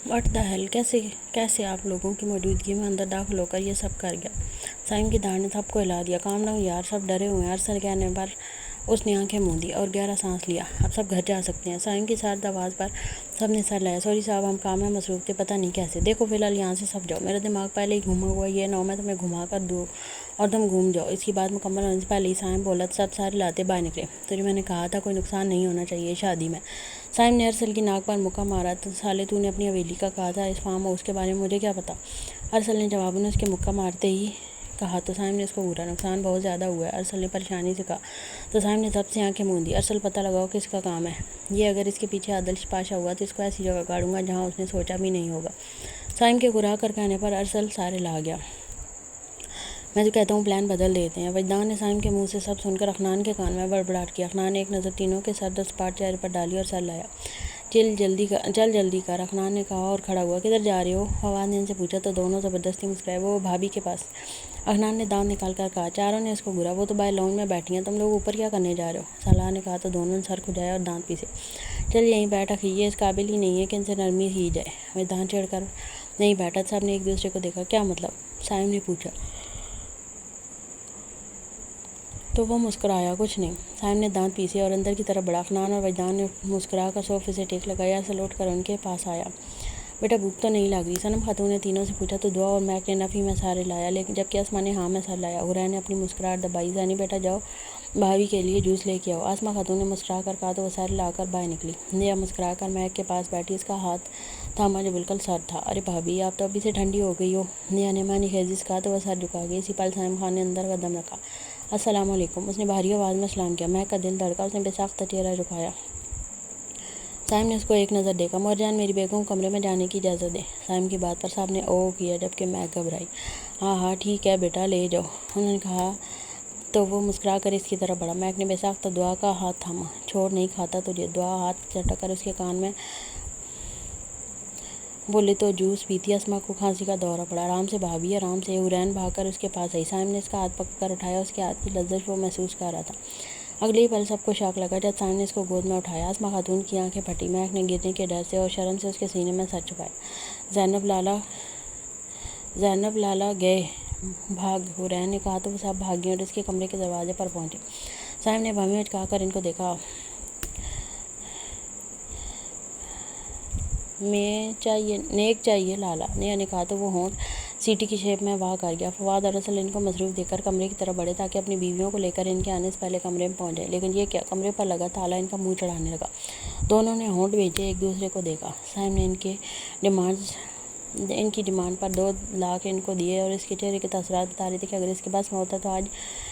What the hell, کیسے آپ لوگوں کی موجودگی میں اندر داخل ہو کر یہ سب کر گیا؟ سائم کی داڑھ نے سب کو ہلا دیا۔ کام ڈاؤن یار، سب ڈرے ہوئے ہیں۔ ارسل کہنے پر اس نے آنکھیں موندی اور گہرا سانس لیا۔ اب سب گھر جا سکتے ہیں۔ سائم کی سرد آواز پر سب نے سر لایا۔ سوری صاحب، ہم کام میں مصروف تھے، پتہ نہیں کیسے۔ دیکھو فی الحال یہاں سے سب جاؤ، میرا دماغ پہلے ہی گھوما ہوا، یہ نہ ہو میں تمہیں گھما کر دوں اور تم گھوم جاؤ۔ اس کی بات مکمل ہونے سے پہلے ہی سائم بولا تو سب سارے لاتے باہر نکلے۔ تجھے میں نے کہا تھا کوئی نقصان نہیں ہونا چاہیے شادی میں۔ سائم نے ارسل کی ناک پر مکہ مارا۔ سالے تو نے اپنی حویلی کا کہا تھا، اس فارم ہاؤس کے بارے میں مجھے کیا پتا؟ ارسل نے جواب میں اس کے مکہ مارتے ہی کہا تو سائم نے اس کو گھورا۔ نقصان بہت زیادہ ہوا ہے، ارسل نے پریشانی سے کہا تو سائم نے سب سے آنکھیں موندی۔ ارسل، پتہ لگاؤ کس کا کام ہے یہ، اگر اس کے پیچھے عادل پاشا ہوا تو اس کو ایسی جگہ گاڑوں گا جہاں اس نے سوچا بھی نہیں ہوگا۔ سائم کے گھرا کر کہنے پر ارسل سارے لا گیا۔ میں تو کہتا ہوں پلان بدل دیتے ہیں۔ وجدان نے سائم کے منہ سے سب سن کر افنان کے کان میں بڑبڑاہٹ کی۔ افنان نے ایک نظر تینوں کے سرد سپاٹ چہرے پر ڈالی اور سر لایا۔ چل جلدی کر، افنان نے کہا اور کھڑا ہوا۔ کدھر جا رہے ہو؟ فواد نے ان سے پوچھا تو دونوں زبردستی مسکرائے۔ وہ بھابھی کے پاس۔ افنان نے دانت نکال کر کہا۔ چاروں نے اس کو گھورا۔ وہ تو باہر لاؤنج میں بیٹھی ہیں، تم لوگ اوپر کیا کرنے جا رہے ہو؟ سالار نے کہا تو دونوں نے سر کھجایا اور دانت پیسے۔ چل یہیں بیٹھ، اخی یہ اس قابل ہی نہیں ہے کہ ان سے نرمی کی جائے۔ وجدان چڑھ کر نہیں بیٹھا۔ سب نے ایک دوسرے کو دیکھا۔ کیا مطلب؟ سائم نے پوچھا تو وہ مسکرایا۔ کچھ نہیں۔ سائم نے دانت پیسے اور اندر کی طرف بڑھا۔ افنان اور وجدان نے مسکرا کر صوفے سے ٹیک لگایا۔ ارسل اٹھ کر ان کے پاس آیا۔ بیٹا بھوک تو نہیں لگ رہی؟ صنم خاتون نے تینوں سے پوچھا تو دعا اور میک نے نفی میں سارے لایا، لیکن جبکہ اسما نے ہاں میں سر لایا۔ حورا نے اپنی مسکراہٹ دبائی۔ زینی بیٹا جاؤ بھابھی کے لیے جوس لے کے آؤ، آسما خاتون نے مسکرا کر کہا تو وہ سارے لا کر باہر نکلی۔ نیا مسکرا کر میک کے پاس بیٹھی، اس کا ہاتھ تھاما جو بالکل سرد تھا۔ ارے بھابھی، آپ تو ابھی سے ٹھنڈی ہو گئی ہو، نیا نے معنی خیزی سے کہا تو وہ سر جھکا گئی۔ اسی پل سائم خان نے اندر قدم رکھا۔ السلام علیکم، اس نے بھاری آواز میں سلام کیا۔ میک کا دل دھڑکا، اس نے بے ساختہ چہرہ جھکایا۔ سائم نے اس کو ایک نظر دیکھا۔ مور جان، میری بیگم کو کمرے میں جانے کی اجازت دیں۔ سائم کی بات پر سب نے او کیا، جبکہ میک گھبرائی۔ ہاں ٹھیک ہے بیٹا، لے جاؤ، انہوں نے کہا تو وہ مسکرا کر اس کی طرف بڑھا۔ میک نے بے ساختہ دعا کا ہاتھ تھاما۔ چھوڑ نہیں کھاتا تجھے۔ دعا ہاتھ چٹک کر اس کے کان میں بولی تو جوس پیتی۔ اسما کو کھانسی کا دورہ پڑا۔ آرام سے بھابھی، آرام سے۔ حورین بھاگ کر اس کے پاس آئی۔ سائم نے اس کا ہاتھ پکڑ کر اٹھایا، اس کے ہاتھ کی لرزش وہ محسوس کر رہا تھا۔ اگلے ہی پل سب کو شاک لگا جب سائم نے اس کو گود میں اٹھایا۔ اسما خاتون کی آنکھیں پھٹی۔ میک نے گرنے کے ڈر سے اور شرم سے اس کے سینے میں سر چھپایا۔ زینب لالا گئے بھاگ، حورین نے کہا تو وہ سب بھاگی اور اس کے کمرے کے دروازے پر پہنچے۔ سائم نے بھویں اچکا کر ان کو دیکھا۔ نیک چاہیے لالا، نیا نے کہا تو وہ ہونٹ سیٹی کی شیپ میں واہ کر گیا۔ فواد اور ارسل ان کو مصروف دیکھ کر کمرے کی طرف بڑھے تاکہ اپنی بیویوں کو لے کر ان کے آنے سے پہلے کمرے میں پہنچ جائیں، لیکن یہ کیا، کمرے پر لگا تالا ان کا منہ چڑھانے لگا۔ دونوں نے ہونٹ بھیجے، ایک دوسرے کو دیکھا۔ سائم نے ان کی ڈیمانڈ پر 2 لاکھ ان کو دیے اور اس کے چہرے کے تاثرات بتا رہے تھے کہ اگر اس کے بس میں ہوتا تو آج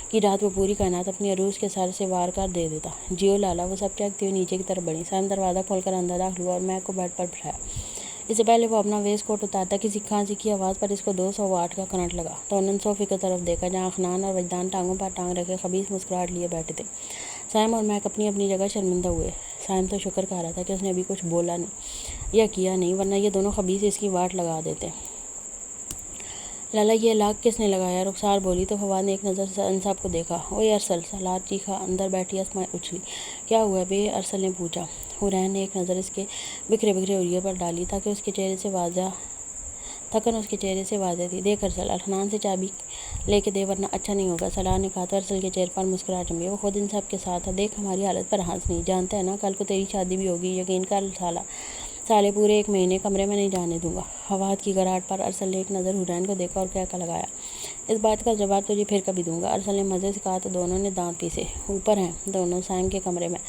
کی رات وہ پوری کائنات اپنی عروس کے سر سے وار کر دے دیتا۔ جیو لالا، وہ سب چہکتے ہوئے نیچے کی طرف بڑھی۔ سائم دروازہ کھول کر اندر داخل ہوا اور میک کو بیڈ پر بٹھایا۔ اس سے پہلے وہ اپنا ویسٹ کوٹ اتارتا، کسی کھانسی کی آواز پر اس کو 200 واٹ کا کرنٹ لگا تو انہوں نے صوفے کی طرف دیکھا جہاں افنان اور وجدان ٹانگوں پر ٹانگ رکھے خبیث مسکراہٹ لیے بیٹھے تھے۔ سائم اور میک اپنی اپنی جگہ شرمندہ ہوئے۔ سائم تو شکر کر رہا تھا کہ اس نے ابھی کچھ بولا نہیں یا کیا نہیں، ورنہ یہ دونوں خبیث اس کی واٹ لگا دیتے۔ لالا یہ لاک کس نے لگایا؟ رخسار بولی تو فواد نے ایک نظر ان سب کو دیکھا۔ اوئے ارسل، سالار چیخا۔ اندر بیٹھی اسما اچھلی۔ کیا ہوا بے؟ ارسل نے پوچھا۔ حورین نے ایک نظر اس کے بکھرے اوریے پر ڈالی تھکن اس کے چہرے سے واضح تھی۔ دیکھ ارسل، افنان سے چابی لے کے دے ورنہ اچھا نہیں ہوگا، سالار نے کہا تو ارسل کے چہرے پر مسکراہٹ جمی۔ وہ خود ان سب کے ساتھ ہے، دیکھ ہماری حالت پر ہنس نہیں، جانتا ہے نا کل کو تیری شادی بھی ہوگی، یقین کر سالے پورے 1 مہینے کمرے میں نہیں جانے دوں گا۔ فواد کی گھراہٹ پر ارسل نے ایک نظر حورین کو دیکھا اور کہہ لگایا، اس بات کا جواب تجھے پھر کبھی دوں گا۔ ارسل نے مزے سے کہا تو دونوں نے دانت پیسے۔ اوپر ہیں دونوں سائم کے کمرے میں۔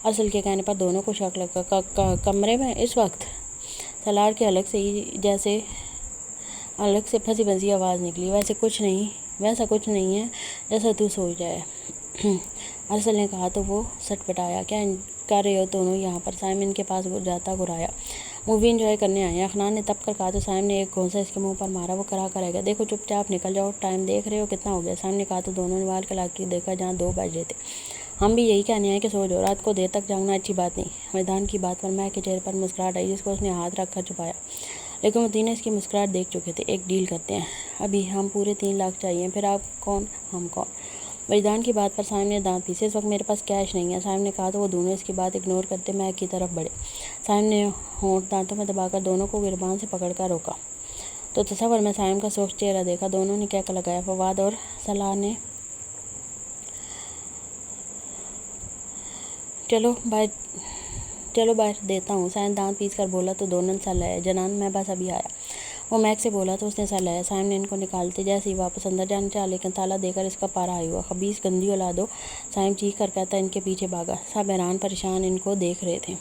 ارسل کے کہنے پر دونوں کو شک لگا۔ کمرے میں اس وقت؟ سالار کے حلق سے پھنسی پھنسی آواز نکلی۔ ویسا کچھ نہیں ہے جیسا تو سوچ رہا ہے، ارسل نے کہا تو وہ سٹ پٹایا۔ کیا کر رہے ہو دونوں یہاں پر؟ سائم ان کے پاس جاتا گھرایا۔ مووی انجوائے کرنے آئے ہیں، افنان نے تپ کر کہا تو سائم نے ایک گھونسا اس کے منہ پر مارا۔ وہ کرا کر رہ گیا۔ دیکھو چپ چاپ نکل جاؤ، ٹائم دیکھ رہے ہو کتنا ہو گیا؟ سائم نے کہا تو دونوں نے وال کھلا کے دیکھا جہاں 2 بج رہے تھے۔ ہم بھی یہی کہنے آئے کہ سو جاؤ، رات کو دیر تک جاگنا اچھی بات نہیں۔ وجدان کی بات پر میک کے چہرے پر مسکراہٹ آئی جس کو اس نے ہاتھ رکھ کر چھپایا، لیکن وہ تینوں اس کی مسکراہٹ دیکھ چکے تھے۔ ایک ڈیل کرتے ہیں، ابھی ہم پورے 3 لاکھ چاہیے، پھر آپ کون ہم کون؟ وجدان کی بات پر سائم نے دانت پیسے. اس وقت میرے پاس کیش نہیں ہے، سائم نے کہا تو وہ دونوں اس کی بات اگنور کرتے میک کی طرف بڑھے. سائم نے ہونٹ دانتوں میں دبا کر دونوں کو گربان سے پکڑ کر روکا تو تصور میں سائم کا سوکھ چہرہ دیکھا. دونوں نے کیک لگایا. فواد اور صلاح نے چلو باہر دیتا ہوں. سائم دانت پیس کر بولا تو دونوں نے سر لایا. جنان میں بس ابھی آیا. وہ میک سے بولا تو اس نے سر لایا. سائم نے ان کو نکالتے جیسے ہی واپس اندر جانا چاہا لیکن تالا دے کر اس کا پارا ہائی ہوا. خبیث گندی اولادو، سائم چیخ کر کہتا ان کے پیچھے بھاگا. سب حیران پریشان ان کو دیکھ رہے تھے.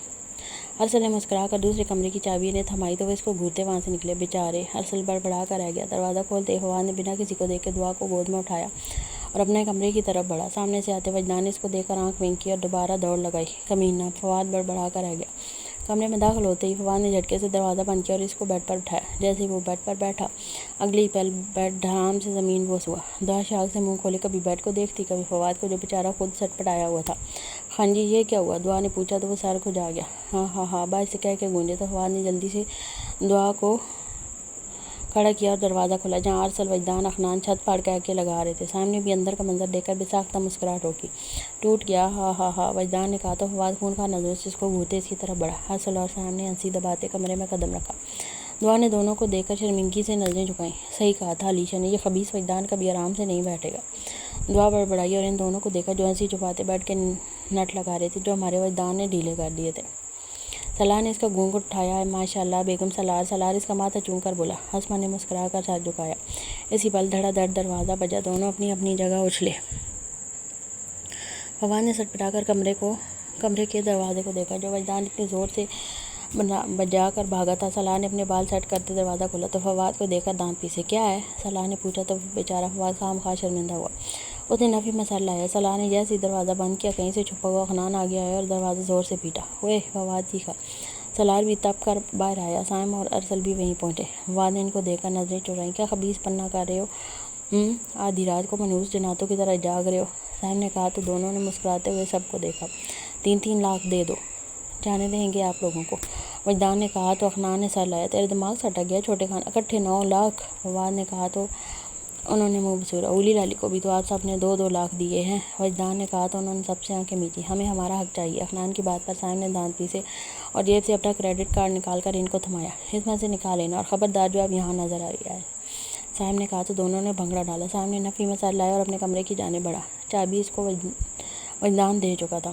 ارسل نے مسکرا کر دوسرے کمرے کی چابی نے تھمائی تو وہ اس کو گھورتے وہاں سے نکلے. بیچارے، ارسل بڑبڑا کر رہ گیا. دروازہ کھولتے ہی فواد نے بنا کسی کو دیکھے دعا کو گود میں اٹھایا اور اپنے کمرے کی طرف بڑھا. سامنے سے آتے وجدان نے اس کو دیکھ کر آنکھ ونک کی اور دوبارہ دوڑ لگائی. کمینہ، فواد بڑبڑا کر رہ گیا. کمرے میں داخل ہوتے ہی فواد نے جھٹکے سے دروازہ بند کیا اور اس کو بیڈ پر بٹھایا. جیسے ہی وہ بیڈ پر بیٹھا اگلی ہی پل بیڈ دھڑام سے زمین بوس ہوا. دعا شاک سے منہ کھولے کبھی بیڈ کو دیکھتی کبھی فواد کو جو بیچارہ خود سٹ پٹایا ہوا تھا. ہاں جی یہ کیا ہوا؟ دعا نے پوچھا تو وہ سر کھجا گیا. ہاں ہاں ہاں باہر سے کہہ کے گونجے تو فواد نے جلدی سے دعا کو کھڑا کیا اور دروازہ کھولا جہاں ارسل، وجدان، افنان چھت پھاڑ کے کے لگا رہے تھے. سائم نے بھی اندر کا منظر دیکھ کر بے ساختہ مسکراہٹ روکی. ٹوٹ گیا؟ ہاں ہاں ہاں وجدان نے کہا تو فواد خونخوار نظروں سے اس کو گھورتے اس کی طرف بڑھا. ارسل اور سائم نے ہنسی دباتے کمرے میں قدم رکھا. دعا نے دونوں کو دیکھ کر شرمندگی سے نظریں جھکائیں. صحیح کہا تھا علیشا نے، یہ خبیث وجدان کبھی آرام سے نہیں بیٹھے گا. دعا بڑبڑائی اور ان دونوں کو دیکھا جو ہنسی چھپاتے بیٹھ کے نٹ لگا رہے تھے جو ہمارے وجدان نے ڈھیلے کر دیے تھے. صلاح نے اس کا گھونگھٹ اٹھایا. ماشاء اللہ بیگم سالار. سالار اس کا ماتھا چوم کر بولا. اسما نے مسکرا کر سر جھکایا. اسی پل دھڑا دھڑ دروازہ بجا. دونوں اپنی اپنی جگہ اچھلے. فواد نے سٹ پٹا کر کمرے کے دروازے کو دیکھا جو وجدان اتنے زور سے بجا کر بھاگا تھا. صلاح نے اپنے بال سیٹ کرتے دروازہ کھولا تو فواد کو دیکھ کر دانت پیسے. کیا ہے؟ صلاح نے پوچھا تو بیچارہ فواد خام خواہ شرمندہ ہوا. اس نے نفی میں سر لایا. صلاح نے جیسے ہی دروازہ بند کیا کہیں سے چھپا ہوا خنان آگے آیا اور دروازہ زور سے پیٹا. اوئے! فواد چیخا. صلاح بھی تپ کر باہر آیا. سائم اور ارسل بھی وہیں پہنچے. فواد نے ان کو دیکھ کر نظریں چرائیں. کیا خبیث پنا کر رہے ہو؟ آدھی رات کو منحوس جناتوں کی طرح جاگ رہے ہو؟ سائم نے کہا تو دونوں نے مسکراتے ہوئے سب کو دیکھا. 3 لاکھ دے دو، جانے دیں گے آپ لوگوں کو. وجدان نے کہا تو افنان نے سر لایا. تیرے دماغ سے اٹک گیا چھوٹے خان؟ اکٹھے 9 لاکھ. فواد نے کہا تو انہوں نے منہ بسورا. اولی لالی کو بھی تو آپ سب نے 2 لاکھ دیے ہیں. وجدان نے کہا تو انہوں نے سب سے آنکھیں میچی. ہمیں ہمارا حق چاہیے. افنان کی بات پر سائم نے دانت پیسے اور جیب سے اپنا کریڈٹ کارڈ نکال کر ان کو تھمایا. اس میں سے نکال لینا اور خبردار جو اب یہاں نظر آئے. سائم نے کہا تو دونوں نے بھنگڑا ڈالا. سائم نے نفی میں سر لایا اور اپنے کمرے کی جانب بڑھا. چابی اس کو وجدان دے چکا تھا.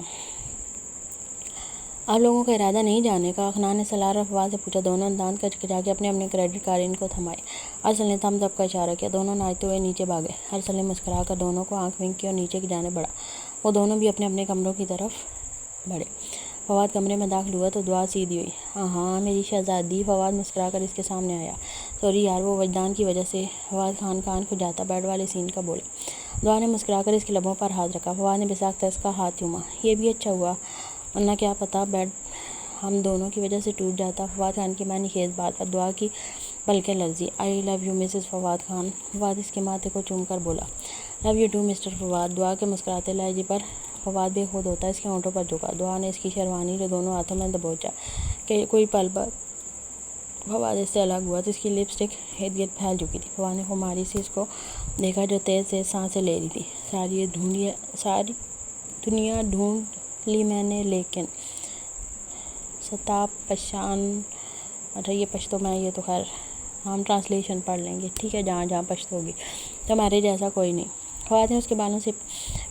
آپ لوگوں کا ارادہ نہیں جانے کا؟ افنان نے صلاح اور فواد سے پوچھا. دونوں نے دانت کچکچا کے اپنے اپنے کریڈٹ کارڈ ان کو تھمائے. ارسل نے تھمز اپ کا اشارہ کیا. دونوں ناچتے ہوئے نیچے بھاگے. ارسل نے مسکرا کر دونوں کو آنکھ ونک کی اور نیچے کی جانب بڑھا. وہ دونوں بھی اپنے اپنے کمروں کی طرف بڑھے. فواد کمرے میں داخل ہوا تو دعا سیدھی ہوئی. ہاں میری شہزادی. فواد مسکرا کر اس کے سامنے آیا. سوری یار وہ وجدان کی وجہ سے. فواد کان کھجاتا بیڈ والے سین کا بولا. دعا نے مسکرا کر اس کے لبوں پر ہاتھ رکھا. فواد نے بے ساختہ اس کا ہاتھ چوما. یہ بھی اچھا ہوا ورنہ کیا پتا بیڈ ہم دونوں کی وجہ سے ٹوٹ جاتا. فواد خان کی معنی خیز بات پر دعا کی پلکیں لرزی. I love you Mrs Fawad Khan. Fawad اس کے ماتھے کو چوم کر بولا. Love you too Mr Fawad. Dua کے مسکراتے لہجے پر فواد بے خود ہوتا اس کے ہونٹوں پر جھکا. دعا نے اس کی شیروانی جو دونوں ہاتھوں میں دبوچا کہ کوئی پل بعد فواد اس سے الگ ہوا تو اس کی لپ اسٹک ارد گرد پھیل چکی تھی. فواد نے خماری سے اس کو دیکھا جو تیز تیز سانسیں لے رہی تھی. ساری دنیا ڈھونڈ لی میں نے لیکن ستاپ پشان. اچھا یہ پشتو میں یہ تو خیر ہم ٹرانسلیشن پڑھ لیں گے. ٹھیک ہے جہاں جہاں پشتو ہوگی. تمہارے جیسا کوئی نہیں. فواد نے اس کے بالوں سے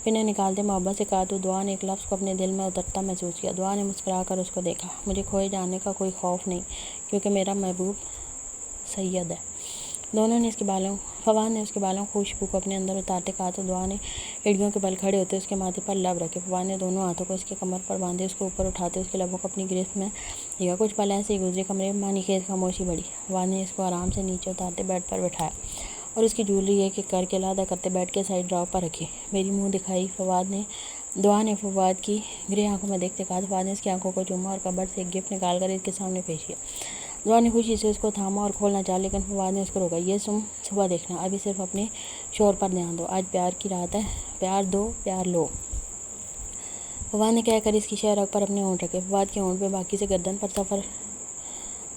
پنیں نکالتے محبت سے کہا تو دعا نے ایک لفظ کو اپنے دل میں اترتا محسوس کیا. دعا نے مسکرا کر اس کو دیکھا. مجھے کھوئے جانے کا کوئی خوف نہیں کیونکہ میرا محبوب سید ہے. فواد نے اس کے بالوں خوشبو کو اپنے اندر اتارتے کہا تو دعا نے ایڑیوں کے بل کھڑے ہوتے اس کے ماتھے پر لب رکھے. فواد نے دونوں ہاتھوں کو اس کے کمر پر باندھے اس کو اوپر اٹھاتے اس کے لبوں کو اپنی گرفت میں لیا. کچھ پل ایسے ہی گزرے. کمرے میں معنی خیز خاموشی بڑھی. فواد نے اس کو آرام سے نیچے اتارتے بیڈ پر بٹھایا اور اس کی جویلری ایک ایک کر کے علیحدہ کرتے بیڈ کے سائڈ ڈراپ پر رکھی. میری منہ دکھائی. دعا نے فواد کی گرے آنکھوں میں دیکھتے کہا. فواد نے اس کی آنکھوں کو چوما اور کبرڈ سے ایک گفٹ نکال کر اس کے سامنے پیش کیا. دعا نے خوشی سے اس کو تھاما اور کھولنا چاہا لیکن فواد نے اس کو روکا. یہ صبح دیکھنا. ابھی صرف اپنے شوہر پر دھیان دو. آج پیار کی رات ہے. پیار دو پیار لو. فواد نے کہہ کر اس کی شہ رگ پر اپنے ہونٹ رکھے. فواد کے ہونٹ پہ باقی سے گردن پر سفر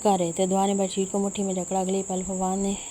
کر رہے تھے. دعا نے بیڈ شیٹ کو مٹھی میں جکڑا. اگلے پل فواد نے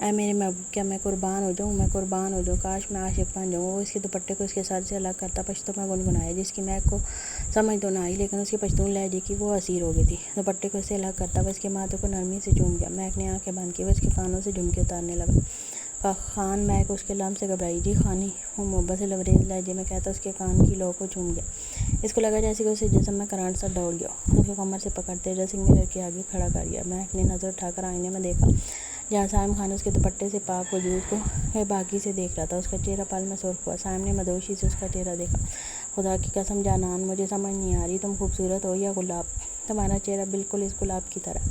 اے میرے محبوب کیا میں قربان ہو جاؤں کاش میں عاشق بن جاؤں. وہ اس کے دوپٹے کو اس کے سر سے الگ کرتا پشتوں میں گنگنایا جس کی مہک کو سمجھ تو نہ آئی لیکن اس کی پشتون لہجے کی وہ اسیر ہو گئی تھی. دوپٹے کو اس سے الگ کرتا وہ اس کے ماتھے کو نرمی سے چوم گیا. مہک نے آنکھیں بند کی. وہ اس کے کانوں سے جھمکے اتارنے لگا. خان مہک اس کے لمس سے گھبرائی. جی خانی وہ محبت سے لبریز لہجے میں کہتا اس کے کان کی لو کو چوم گیا. اس کو لگا جیسے کہ اسے جسم میں کرنٹ سا دوڑ گیا. اس کو کمر سے پکڑتے ڈریسنگ میرر کے آگے کھڑا کر گیا. مہک نے نظر اٹھا کر آئینے میں دیکھا جہاں سائم خان اس کے دوپٹے سے پاک وجود کو بے باکی سے دیکھ رہا تھا. اس کا چہرہ پل میں سرخ ہوا. سائم نے مدوشی سے اس کا چہرہ دیکھا. خدا کی قسم جانان مجھے سمجھ نہیں آ رہی تم خوبصورت ہو یا گلاب. تمہارا چہرہ بالکل اس گلاب کی طرح.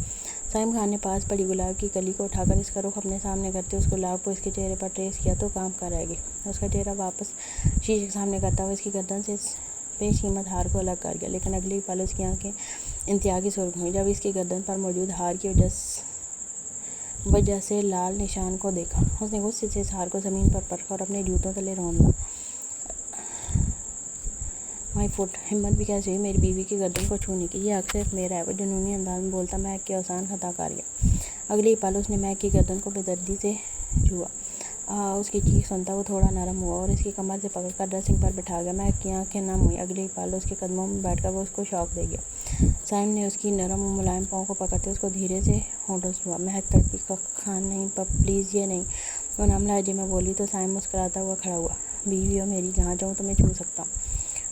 سائم خان نے پاس پڑی گلاب کی کلی کو اٹھا کر اس کا رخ اپنے سامنے کرتے اس گلاب کو اس کے چہرے پر ٹریس کیا تو کام کر رہ گئی. اس کا چہرہ واپس شیشے کے سامنے کرتا ہوا اس کی گردن سے پیش قیمت ہار کو الگ کر گیا. لیکن اگلی پل اس کی آنکھیں انتہا کی سرخ ہوئیں جب اس کی گردن پر موجود ہار کی وجہ سے لال نشان کو دیکھا. اس نے غصے سے اس ہار کو زمین پر پرکھا اور اپنے جوتوں تلے روندا. مائی فٹ. ہمت بھی کیسے ہوئی میری بیوی کی گردن کو چھونے کی. یہ حق صرف میرا ہے. وہ جنونی انداز میں بولتا مہک کے اوسان خطا کر گیا. اگلی پل اس نے مہک کی گردن کو بے دردی سے چھوا. اس کی چیخ سنتا وہ تھوڑا نرم ہوا اور اس کی کمر سے پکڑ کر ڈریسنگ پر بٹھا گیا. مہک کی آنکھیں نم ہوئیں. اگلی پل اس کے قدموں میں بیٹھ کر وہ اس کو شوق دے گیا. سائم نے اس کی نرم و ملائم پاؤں کو پکڑتے اس کو دھیرے سے ہونٹوں سے چھوا. مہک تڑپی. خان نہیں پلیز یہ نہیں. وہ نرم لہجے میں بولی تو سائم مسکراتا ہوا کھڑا ہوا. بیوی ہو میری جہاں چاہوں تمہیں چھو سکتا ہوں.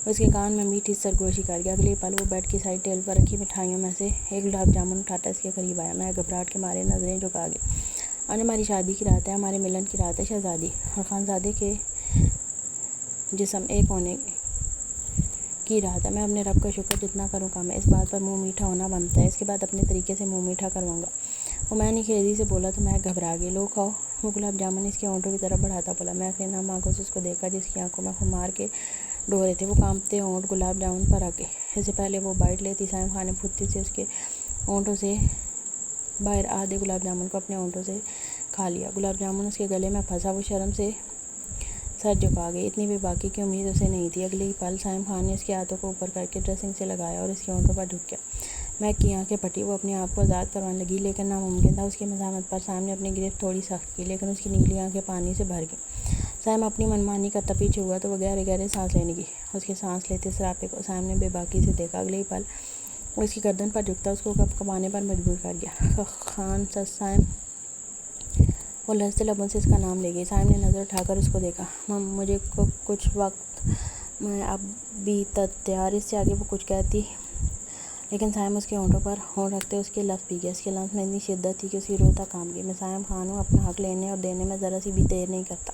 اس کے کان میں میٹھی سرگوشی کر گیا. اگلی پل وہ بیڈ کی سائڈ ٹیبل پر رکھی مٹھائیوں میں سے ایک گلاب جامن اٹھاتا اس کے قریب آیا. میں گھبراہٹ کے مارے نظریں جھکا گئی. آج ہماری شادی کی رات ہے. ہمارے ملن کی رات ہے شہزادی اور خانزادے کے جسم ایک ہونے کی رات ہے. میں اپنے رب کا شکر جتنا کروں کم ہے. اس بات پر منہ میٹھا ہونا بنتا ہے. اس کے بعد اپنے طریقے سے منہ میٹھا کرواؤں گا. وہ میں نے خیزی سے بولا تو میں گھبرا گئی. لو کھاؤ. وہ گلاب جامن اس کے ہونٹوں کی طرف بڑھاتا بولا. میں اپنے نم آنکھوں سے اس کو دیکھا جس کی آنکھوں میں خمار کے ڈورے تھے. وہ کانپتے ہونٹ گلاب جامن پر رکھ گئے. اس سے پہلے وہ بائٹ لیتی سائم خان نے پھرتی سے اس کے ہونٹوں سے باہر آدھے گلاب جامن کو اپنے ہونٹوں سے کھا لیا. گلاب جامن اس کے گلے میں پھنسا. وہ شرم سے سر جھکا گئی. اتنی بے باکی کی امید اسے نہیں تھی. اگلی پل سائم خان نے اس کے ہاتھوں کو اوپر کر کے ڈریسنگ سے لگایا اور اس کے ہونٹوں پر جھک گیا. مہک کی آنکھیں پھٹی. وہ اپنے آپ کو آزاد کروانے لگی لیکن ناممکن تھا. اس کی مزاحمت پر سائم نے اپنی گرفت تھوڑی سخت کی لیکن اس کی نیلی آنکھیں پانی سے بھر گئیں. سائم اپنی منمانی کرتا پیچھے ہوا تو وہ گہرے گہرے سانس لینے کی. اس کے سانس لیتے سراپے کو سائم نے بے باکی سے دیکھا. اگلی پل وہ اس کی گردن پر جھکتا اس کو کبانے پر مجبور کر گیا. خان سائم. وہ لرزتے لبوں سے اس کا نام لے گئی. سائم نے نظر اٹھا کر اس کو دیکھا. مجھے کچھ وقت میں اب بھی تیار. اس سے آگے وہ کچھ کہتی لیکن سائم اس کے ہونٹوں پر ہونٹ رکھتے اس کے لفظ پی گیا. اس کے لمس میں اتنی شدت تھی کہ اس کی روح تک کانپ گئی. میں سائم خان ہوں. اپنا حق لینے اور دینے میں ذرا سی بھی دیر نہیں کرتا.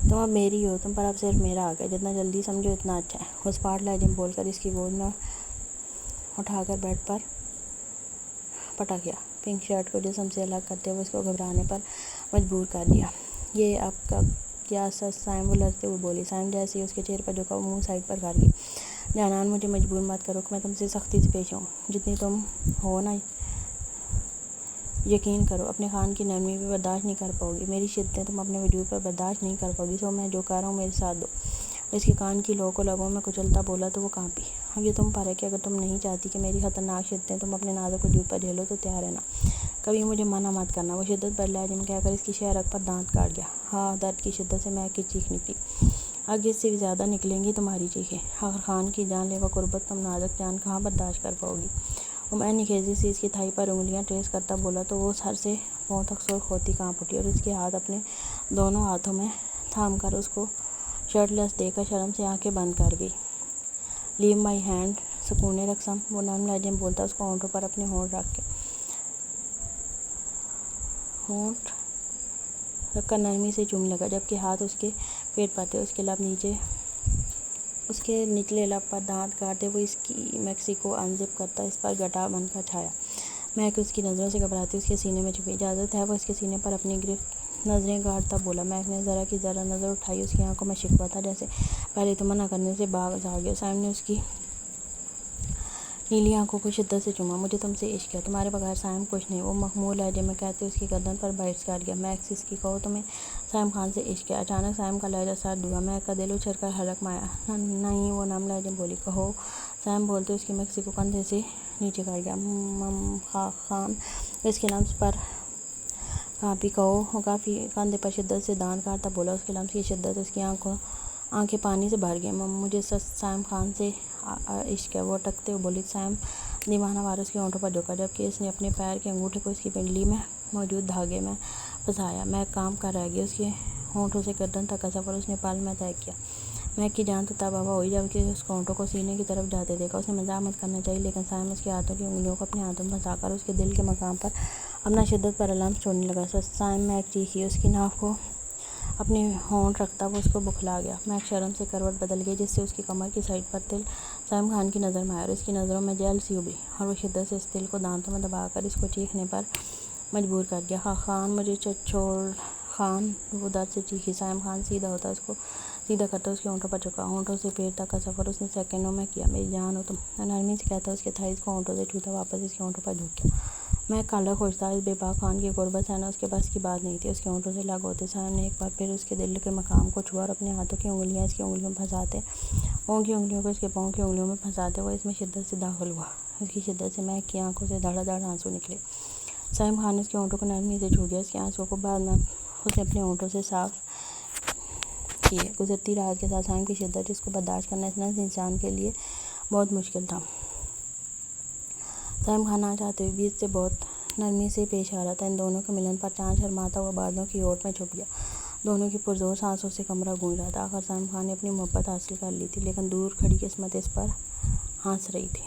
تم اب میری ہو. تم پر اب صرف میرا حق ہے. جتنا جلدی سمجھو اتنا اچھا ہے. وہ اسپاٹ لہجے میں بول کر اس کی گود میں اٹھا کر بیڈ پر پٹک گیا. پنک شرٹ کو جسم سے الگ کرتے ہوئے اس کو گھبرانے پر مجبور کر دیا. یہ آپ کا کیا سچ سائم. وہ لڑتے ہوئے بولی. سائم جیسے ہی اس کے چہرے پر جھکا وہ منہ سائڈ پر کر گئی. جانان مجھے مجبور مت کرو کہ میں تم سے سختی سے پیش آؤں. جتنی تم ہو نا یقین کرو اپنے خان کی نرمی بھی برداشت نہیں کر پاؤ گی. میری شدتیں تم اپنے وجود پر برداشت نہیں کر پاؤ گی. سو میں جو کر رہا ہوں میرے ساتھ دو. اس کے کان کی لو کو لبوں میں کچلتا بولا تو وہ کانپی. اب یہ تم پر ہے کہ اگر تم نہیں چاہتی کہ میری خطرناک شدتیں تم اپنے نازک وجود پر جھیلو تو تیار رہنا. کبھی مجھے منع مت کرنا. وہ شدت بھرے لہجے میں کہہ کر اس کی شہرک پر دانت کاٹ گیا. ہاں درد کی شدت سے مہک کی چیخ نکلی. آگے اس سے بھی زیادہ نکلیں گی تمہاری چیخیں. آخر خان کی جان لیوا قربت تم نازک جان کہاں برداشت کر پاؤ گی. وہ میں نے خیزی سے اس کی تھائی پر انگلیاں ٹریس کرتا بولا تو وہ سر سے پاؤں تک سرخ ہوتی کانپ اٹھی اور اس کے ہاتھ اپنے دونوں ہاتھوں میں تھام کر اس کو شرٹ لیس دے کر شرم سے آنکھیں بند کر گئی. لیو مائی ہینڈ. سکون رقصم. وہ نرم لہجے میں بولتا اس کو ہونٹوں پر اپنے ہونٹ رکھ کر نرمی سے چومنے لگا جبکہ ہاتھ اس کے پیٹ پر تھے. اس کے لب نیچے اس کے نچلے لب پر دانت کاٹتے وہ اس کی میکسی کو انزپ کرتا اس پر گٹا بن کر چھایا. مہک اس کی نظروں سے گھبراتی اس کے سینے میں چھپی. اجازت ہے. وہ اس کے سینے پر اپنی گرفت نظریں گاڑتا بولا. مہک نے ذرا کی ذرا نظر اٹھائی. اس کی آنکھوں میں شکوہ تھا جیسے پہلے تو منع کرنے سے باز آ گیا. سائم نے اس کی نیلی آنکھوں کو شدت سے چوما. مجھے تم سے عشق ہے. تمہارے بغیر سائم کچھ نہیں. وہ مخمور لہجے میں کہتے اس کی گردن پر بائٹس کر گیا. مہک سسکی. کہو تمہیں سائم خان سے عشق ہے. اچانک سائم کا لہجہ سرد ہوا. مہک کا دل اچھل کر حلق میں آیا. نہیں. وہ نرم لہجے میں بولی. کہو. سائم بولتے اس کی میکسی کو کندھے سے نیچے کر گیا. خان اس کے لمس پر کافی کندھے پر شدت سے دانت کاٹتا بولا۔ اس کے لمس کی شدت اس کی آنکھیں پانی سے بھر گئیں۔ مجھے سائم خان سے عشق ہے، وہ ٹکتے ہوئے بولی۔ سائم دیوانہ وار اس کے ہونٹوں پر جھکا، جبکہ اس نے اپنے پیر کے انگوٹھے کو اس کی پنڈلی میں موجود دھاگے میں پھنسایا۔ مہک کام کر رہ گئی۔ اس کے ہونٹوں سے گردن تک کا سفر اس نے پل میں طے کیا۔ مہک کی جان تو تب ہوا ہوئی جب اس کے ہونٹوں کو سینے کی طرف جاتے دیکھا۔ اسے مزاحمت کرنا چاہیے، لیکن سائم اس کے ہاتھوں کی انگلیوں کو اپنے ہاتھوں میں پھنسا کر اس کے دل کے مقام پر اپنا شدت بھرا لمس چھوڑنے لگا۔ سائم مہک چیخی۔ اس کی ناف کو اپنے ہونٹ رکھتا وہ اس کو بکھلا گیا۔ مہک شرم سے کروٹ بدل گئی، جس سے اس کی کمر کی سائڈ پر تل سائم خان کی نظر میں آیا اور اس کی نظروں میں جیل سی ابھری، اور وہ شدت سے اس تل کو دانتوں میں دبا کر اس کو چیخنے پر مجبور کر گیا۔ خان خان مجھے چھوڑ خان، وہ درد سے چیخی۔ سائم خان سیدھا ہوتا، اس کو سیدھا کرتا، اس کے ہونٹوں پر جھکا۔ ہونٹوں سے پیٹ تک کا سفر اس نے سیکنڈوں میں کیا۔ میری جان ہو تم، نرمی سے کہتا، اس کے تھائز کو ہونٹوں سے چھوتا واپس اس کے ہونٹوں پر جھک گیا۔ مہک کالا خوش تھا، اس بے باک خان کی غربت سہنا اس کے بس کی بات نہیں تھی۔ اس کے ہونٹوں سے لگ ہوتے سائم نے ایک بار پھر اس کے دل کے مقام کو چھوا، اور اپنے ہاتھوں کی انگلیاں اس کی انگلیوں میں پھنساتے، پاؤں کی انگلیوں کو اس کے پاؤں کی انگلیوں میں پھنساتے وہ اس میں شدت سے داخل ہوا۔ اس کی شدت سے مہک کی آنکھوں سے دھڑا دھڑ آنسو نکلے۔ سائم خان نے اس کے ہونٹوں کو نرمی سے چھو دیا، اس کے آنسوؤں کو بعد میں اس نے اپنے ہونٹوں سے صاف کیے۔ گزرتی رات کے ساتھ سائم کی شدت، جس کو برداشت کرنا اس انسان کے لیے بہت مشکل تھا۔ سائم خان نہ چاہتے ہوئے بھی اس سے بہت نرمی سے پیش آ رہا تھا۔ ان دونوں کے ملن پر چاند شرماتا ہوا بادلوں کی اوٹ میں چھپ گیا۔ دونوں کی پرزور سانسوں سے کمرہ گونج رہا تھا۔ آخر سائم خان نے اپنی محبت حاصل کر لی تھی، لیکن دور کھڑی قسمت اس پر ہنس رہی تھی۔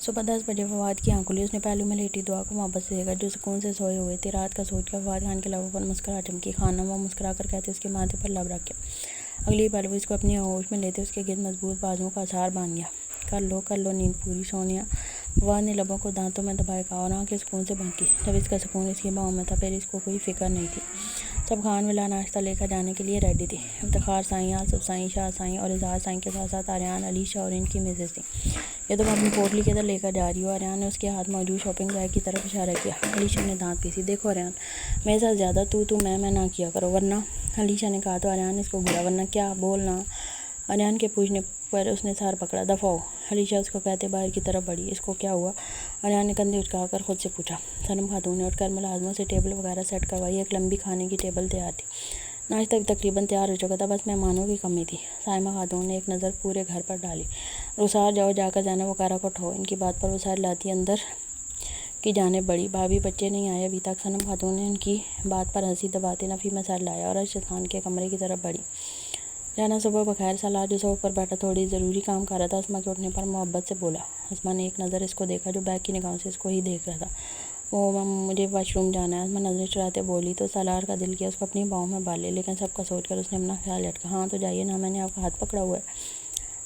صبح 10 بجے فواد کی آنکھ کھلی۔ اس نے پہلو میں لیٹی دعا کو محبت سے دیکھا، جو سکون سے سوئے ہوئے تھے۔ رات کا سوچ کر فواد خان کے لبوں پر مسکراہٹ چمکی۔ خانم، وہ مسکرا کر کہتے، اس کے ماتھے پر لب رکھ کے۔ اگلی ہی پل وہ اس کو اپنی آغوش میں لیتے اس کے گرد مضبوط بازوؤں کا حصار باندھ گیا۔ کر لو نیند پوری سونیا، فواد نے لبوں کو دانتوں میں دبائے کہا، اور آنکھیں سکون سے بند کی۔ جب اس کا سکون اس کی باہوں میں تھا، پھر اس کو کوئی فکر نہیں تھی۔ سب خان ولا ناشتہ لے کر جانے کے لیے ریڈی تھی۔ افتخار سائیں، آصف سائیں، شاہ سائیں اور اظہار سائیں کے ساتھ ساتھ آریان، علیشہ اور ان کی میزز تھیں۔ یہ تم اپنی پوٹلی کدھر لے کر جا رہی ہو؟ آریان نے اس کے ہاتھ موجود شاپنگ بیگ کی طرف اشارہ کیا۔ علیشہ نے دانت پیسی۔ دیکھو آریان، میرے ساتھ زیادہ تو میں نہ کیا کرو، ورنہ۔ علیشہ نے کہا تو آریان نے اس کو گھورا۔ ورنہ کیا؟ بول نا۔ آریان کے پوچھنے پر اس نے سر پکڑا۔ دفعہ ہو، علیشہ اس کو کہتے باہر کی طرف بڑھی۔ اس کو کیا ہوا؟ آریان نے کندھے اچکا کر خود سے پوچھا۔ صنم خاتون نے اٹھ کر ملازموں سے ٹیبل وغیرہ سیٹ کروائی۔ ایک لمبی کھانے کی ٹیبل تیار تھی۔ ناشتہ بھی تقریباً تیار ہو چکا تھا، بس مہمانوں کی کمی تھی۔ سائمہ خاتون نے ایک نظر پورے گھر پر ڈالی۔ رخسار جاؤ، جا کر زینب وغیرہ کو اٹھاؤ۔ ان کی بات پر وہ سر لاتی اندر کی جانب بڑھی۔ بھابھی، بچے نہیں آئے ابھی تک؟ صنم خاتون نے ان کی بات پر ہنسی دباتے نفی میں سر لایا اور ارشد خان کے کمرے کی طرف بڑھی۔ جانا صبح بخیر۔ سالار جو صوفے پر بیٹھا تھوڑی ضروری کام کر رہا تھا، اسما کے اٹھنے پر محبت سے بولا۔ اسما نے ایک نظر اس کو دیکھا، جو بیگ کی نگاہوں سے اس کو ہی دیکھ رہا تھا۔ مجھے واش روم جانا ہے، اسما نظریں چراتے بولی تو سالار کا دل کیا اس کو اپنی باہوں میں بالے، لیکن سب کا سوچ کر اس نے اپنا خیال جھٹکا۔ ہاں تو جائیے نا، میں نے آپ کا ہاتھ پکڑا ہوا ہے۔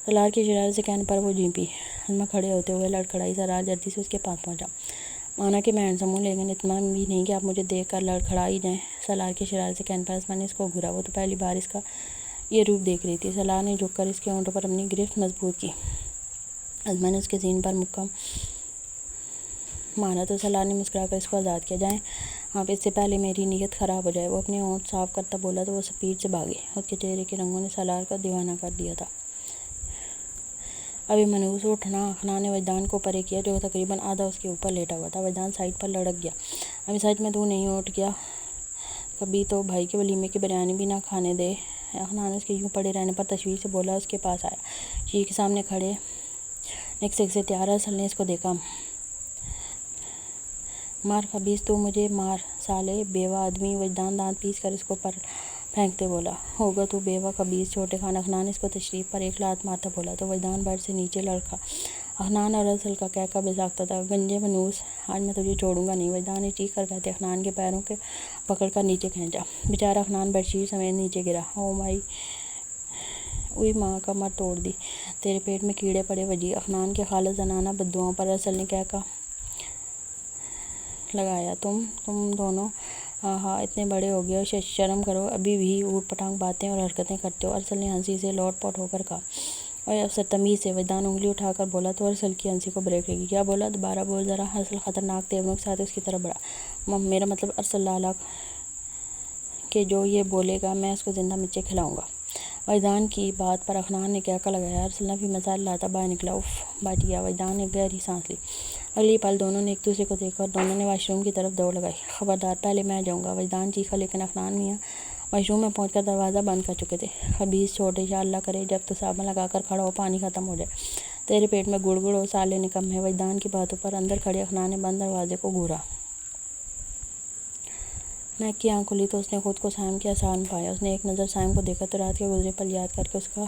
سالار کے اشارے سے کہنے پر وہ جھیپی۔ اسما کھڑے ہوتے ہوئے لڑکھڑائی۔ سالار جلدی سے اس کے پاس پہنچا۔ مانا کہ میں ہینڈسم ہوں، لیکن اتنا بھی نہیں کہ آپ مجھے دیکھ کر لڑکھڑا ہی جائیں۔ سالار کے اشارے سے کہنے پر اسما نے اس کو گھورا۔ وہ تو پہلی بار اس کا یہ روپ دیکھ رہی تھی۔ سالار نے جھک کر اس کے ہونٹوں پر اپنی گرفت مضبوط کی۔ اسما نے اس کے سینے پر محکم مارا تو سالار نے مسکرا کر اس کو آزاد کیا۔ جائیں آپ، اس سے پہلے میری نیت خراب ہو جائے۔ وہ اپنے ہونٹ صاف کرتا بولا تو وہ سپیڈ سے بھاگی۔ اس کے چہرے کے رنگوں نے سالار کو دیوانہ کر دیا تھا۔ ابھی منحوس اٹھنا خان نے وجدان کو پرے کیا، جو تقریباً آدھا اس کے اوپر لیٹا ہوا تھا۔ وجدان سائڈ پر لڑک گیا۔ ابھی سچ میں تو نہیں اٹھ گیا کبھی تو بھائی کے ولیمے کی بریانی بھی نہ کھانے دے۔ خان اس کے یوں پڑے رہنے پر تشویش سے بولا، اس کے پاس آیا۔ شیشے کے سامنے کھڑے نکسک سے تیار ارسل نے اس کو دیکھا۔ مار خبیث، تو مجھے مار سالے بیوہ آدمی، وجدان دانت پیس کر اس کو پر پھینکتے بولا۔ ہوگا تو بیوہ خبیث چھوٹے خان۔ خان اس کو تشریف پر ایک لات مارتا بولا تو وجدان بیڈ سے نیچے لڑکا۔ خان اور ارسل کا کہکا بے ساختہ تھا۔ گنجے منحوس، آج میں تجھے چھوڑوں گا نہیں، وجدان نے چیخ کر کہتے خان کے پیروں کے پکڑ کر نیچے کھینچا۔ بیچارہ خان بیڈ شیٹ سمیت نیچے گرا۔ اوئی ماں، کمر توڑ دی، تیرے پیٹ میں کیڑے پڑے وجی۔ خان کے خالص زنانہ بددعاؤں پر ارسل نے کہکا لگایا۔ تم دونوں ہاں اتنے بڑے ہو گئے ہو، شرم کرو، ابھی بھی اوٹ پٹانگ باتیں اور حرکتیں کرتے ہو۔ ارسل نے ہنسی سے لوٹ پوٹ ہو کر کہا۔ اوے افسر، تمیز سے، وجدان انگلی اٹھا کر بولا تو ارسل کی ہنسی کو بریک لگی۔ کیا بولا؟ دوبارہ بول ذرا۔ ارسل خطرناک تیوروں کے ساتھ اس کی طرف بڑھا۔ میرا مطلب ارسل لالہ کہ جو یہ بولے گا میں اس کو زندہ مچھے کھلاؤں گا۔ وجدان کی بات پر افنان نے کہا لگایا۔ ارسلان بھی مسائل لاتا باہر نکلا۔ اف بچ گیا۔ وجدان نے گہری سانس لی۔ اگلی پل دونوں نے ایک دوسرے کو دیکھا اور دونوں نے واش روم کی طرف دوڑ لگائی۔ خبردار، پہلے میں جاؤں گا، وجدان چیخا، لیکن افنان میاں واش روم میں پہنچ کر دروازہ بند کر چکے تھے۔ خبیث چھوڑ دے، یا اللہ کرے جب تو صابن لگا کر کھڑا ہو پانی ختم ہو جائے، تیرے پیٹ میں گڑ گڑ ہو، سالے نکمے۔ وجدان کی باتوں پر اندر کھڑے افنان نے بند دروازے کو گھورا۔ مہک کی آنکھ کھلی تو اس نے خود کو سائم کے آثار میں پایا۔ اس نے ایک نظر سائم کو دیکھا تو رات کے گزرے پل یاد کر کے اس کا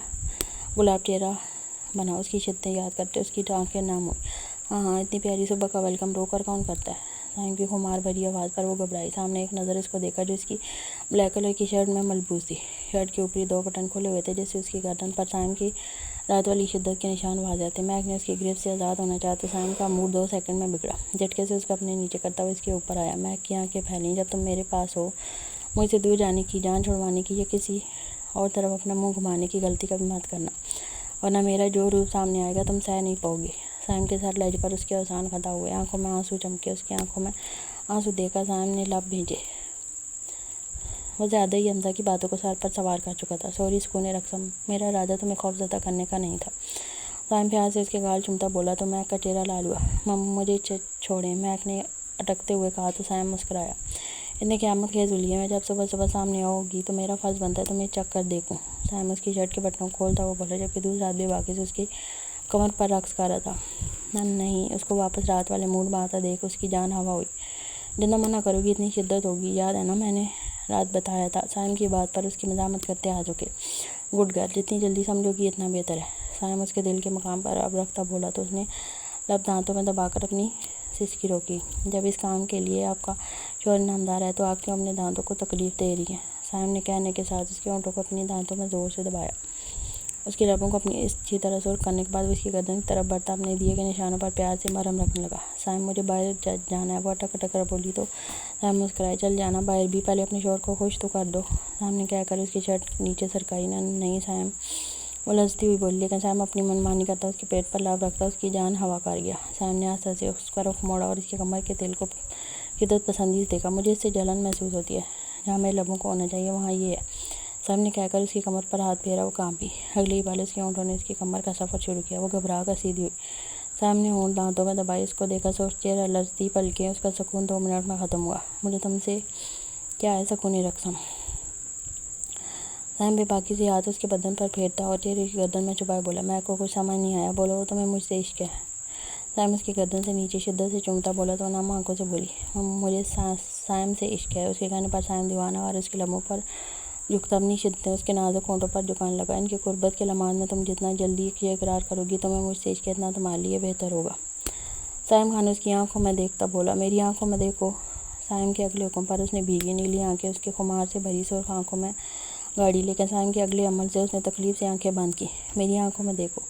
گلاب چہرہ بنا، اس کی شدتیں یاد کرتے اس کی آنکھیں نم ہوئی۔ ہاں اتنی پیاری صبح کا ویلکم رو کر کون کرتا ہے؟ سائم کی خمار بھری آواز پر وہ گھبرائی۔ سامنے ایک نظر اس کو دیکھا جو اس کی بلیک کلر کی شرٹ میں ملبوس تھی۔ شرٹ کے اوپری 2 بٹن کھلے ہوئے تھے، جس سے اس کی گردن پر سائم کی رات والی شدت کے نشان واضح تھے۔ مہک نے اس کی گرفت سے آزاد ہونا چاہا تو سائم کا موڈ 2 سیکنڈ میں بگڑا۔ جھٹکے سے اس کو اپنے نیچے کرتا ہوا اس کے اوپر آیا۔ مہک کی آنکھیں پھیلیں۔ جب تم میرے پاس ہو، مجھ سے دور جانے کی، جان چھڑوانے کی یا کسی اور طرف اپنا منہ گھمانے کی غلطی کبھی مت کرنا، ورنہ میرا جو روپ سامنے آئے گا تم سہ نہیں پاؤ گی۔ سائم کے سر لہجے پر اس کے اوزان خطا ہوئے، آنکھوں میں آنسو چمکے۔ اس کی آنکھوں میں آنسو دیکھ کر سائم نے لب بھیجے۔ وہ زیادہ ہی حمزہ کی باتوں کو سر پر سوار کر چکا تھا۔ سوری سکون رقصم، میرا ارادہ تمہیں خوفزدہ کرنے کا نہیں تھا۔ سائم پیار سے اس کے گال چومتا بولا تو مہک کا چہرہ لال ہوا۔ مجھے چھوڑیں، مہک نے اٹکتے ہوئے کہا تو سائم مسکرایا۔ اتنے قیامت خیز حلیے میں جب صبح صبح سامنے آؤ گی تو میرا فرض بنتا ہے تمہیں چکھ کر دیکھوں۔ سائم اس کی شرٹ کے بٹنوں کو کھولتا ہوا بولا، جبکہ دوسرا آدمی واقعی سے اس کی کمر پر رقص کر رہا تھا۔ نہیں، اس کو واپس رات والے موڈ میں آتا دیکھ اس کی جان ہوا ہوئی۔ جتنا منع کرو گی اتنی شدت ہوگی، یاد ہے نا میں نے رات بتایا تھا؟ سائم کی بات پر اس کی مزاحمت کرتے آ چکے۔ گڈ گرل، جتنی جلدی سمجھو گی اتنا بہتر ہے۔ سائم اس کے دل کے مقام پر اب رکھتا بولا تو اس نے لب دانتوں میں دبا کر اپنی سسکی روکی۔ جب اس کام کے لیے آپ کا شوہر انعامدار ہے تو آپ کیوں اپنے دانتوں کو تکلیف دے رہی ہیں؟ سائم نے کہنے کے ساتھ اس کے ہونٹوں کو اپنی دانتوں میں زور سے دبایا۔ اس کی لبوں کو اپنی اچھی طرح سرخ کرنے کے بعد وہ اس کی گردن کی طرف بڑھتا اپنے دیے کے نشانوں پر پیار سے مرہم رکھنے لگا۔ سائم مجھے باہر جانا ہے، وہ اٹک اٹک کر بولی تو سائم مسکرائے۔ چل جانا باہر بھی، پہلے اپنے شوہر کو خوش تو کر دو۔ سائم نے کہہ کر اس کی شرٹ نیچے سرکائی۔ نہیں سائم، وہ لرزتی ہوئی بولی، لیکن سائم اپنی منمانی کرتا اس کے پیٹ پر لب رکھتا اس کی جان ہوا کر گیا۔ سائم نے آہستہ سے اس کا رخ موڑا اور اس کی کمر کے تل کو شدت پسندی سے دیکھا۔ مجھے اس سے جلن محسوس ہوتی ہے، جہاں میرے لبوں کو ہونا چاہیے وہاں یہ ہے، سائم نے کہہ کر اس کی کمر پر ہاتھ پھیرا۔ وہ کانپی۔ اگلی ہی پل اس کے ہونٹوں نے اس کی کمر کا سفر شروع کیا۔ وہ گھبرا کر سیدھی ہوئی۔ سائم نے ہونٹ دانتوں میں دبائے، اس کو دیکھا، سرخ چہرہ، لرزتی پلکیں۔ اس کا سکون 2 منٹ میں ختم ہوا۔ مجھے تم سے کیا ہے سکون رقصم؟ سائم بے باکی سے ہاتھ اس کے بدن پر پھیرتا اور چہرے کی گردن میں چھپائے بولا، مہک کو کچھ سمجھ نہیں آیا۔ بولو تمہیں مجھ سے عشق ہے؟ سائم اس کی گردن سے نیچے شدت سے چومتا بولا تو نم آنکھوں سے بولی، مجھے سائم سے عشق ہے۔ اس کے کہنے پر سائم دیوانہ اور اس کے لبوں پر جھکتا اپنی شدتیں اس کے نازک ہونٹوں پر جھکانے لگا۔ ان کی قربت کے لمحات میں تم جتنا جلدی یہ اقرار کرو گی تمہیں مجھ سے عشق ہے، اتنا تمہارے لیے بہتر ہوگا۔ سائم خان اس کی آنکھوں میں دیکھتا بولا، میری آنکھوں میں دیکھو۔ سائم کے اگلے حکم پر اس نے بھیگی نیلی آنکھیں اس کے خمار سے بھری سرخ آنکھوں میں گاڑی، لیکن سائم کے اگلے عمل سے اس نے تکلیف سے آنکھیں بند کی۔ میری آنکھوں میں دیکھو۔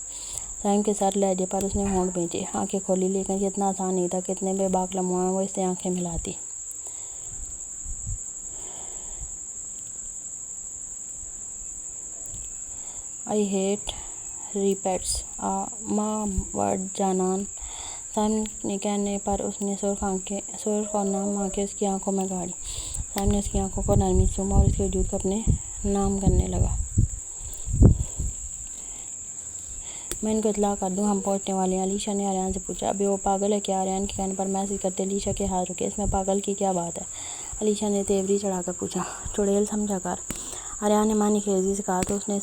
سائم کے سر لہجے پر اس نے ہونٹ بھینچے، آنکھیں کھولی، لیکن یہ اتنا آسان نہیں تھا کہ اتنے بے باک لمحوں میں وہ اس سے آنکھیں ملاتی۔ آئی ہیٹ ریپیٹس ماں ورڈ جانان، سائم نے کہنے پر اس نے سرخ اور نم آنکھیں اس کی آنکھوں میں گاڑی۔ سائم نے اس کی آنکھوں کو نرمی سے چوما اور اس کے وجود کو اپنے نام کرنے لگا۔ میں ان کو اطلاع کر دوں، ہم پہنچنے والے ہیں، علیشا نے آریان سے پوچھا۔ ابھی وہ پاگل ہے کیا؟ آریان کے کہنے پر میسج کرتے علیشا کے ہاتھ رکے۔ اس میں پاگل کی کیا بات ہے؟ علیشا نے تیوری چڑھا کر پوچھا۔ چڑیل سمجھا کر، آریان نے معنی خیزی سے کہا تو اس نے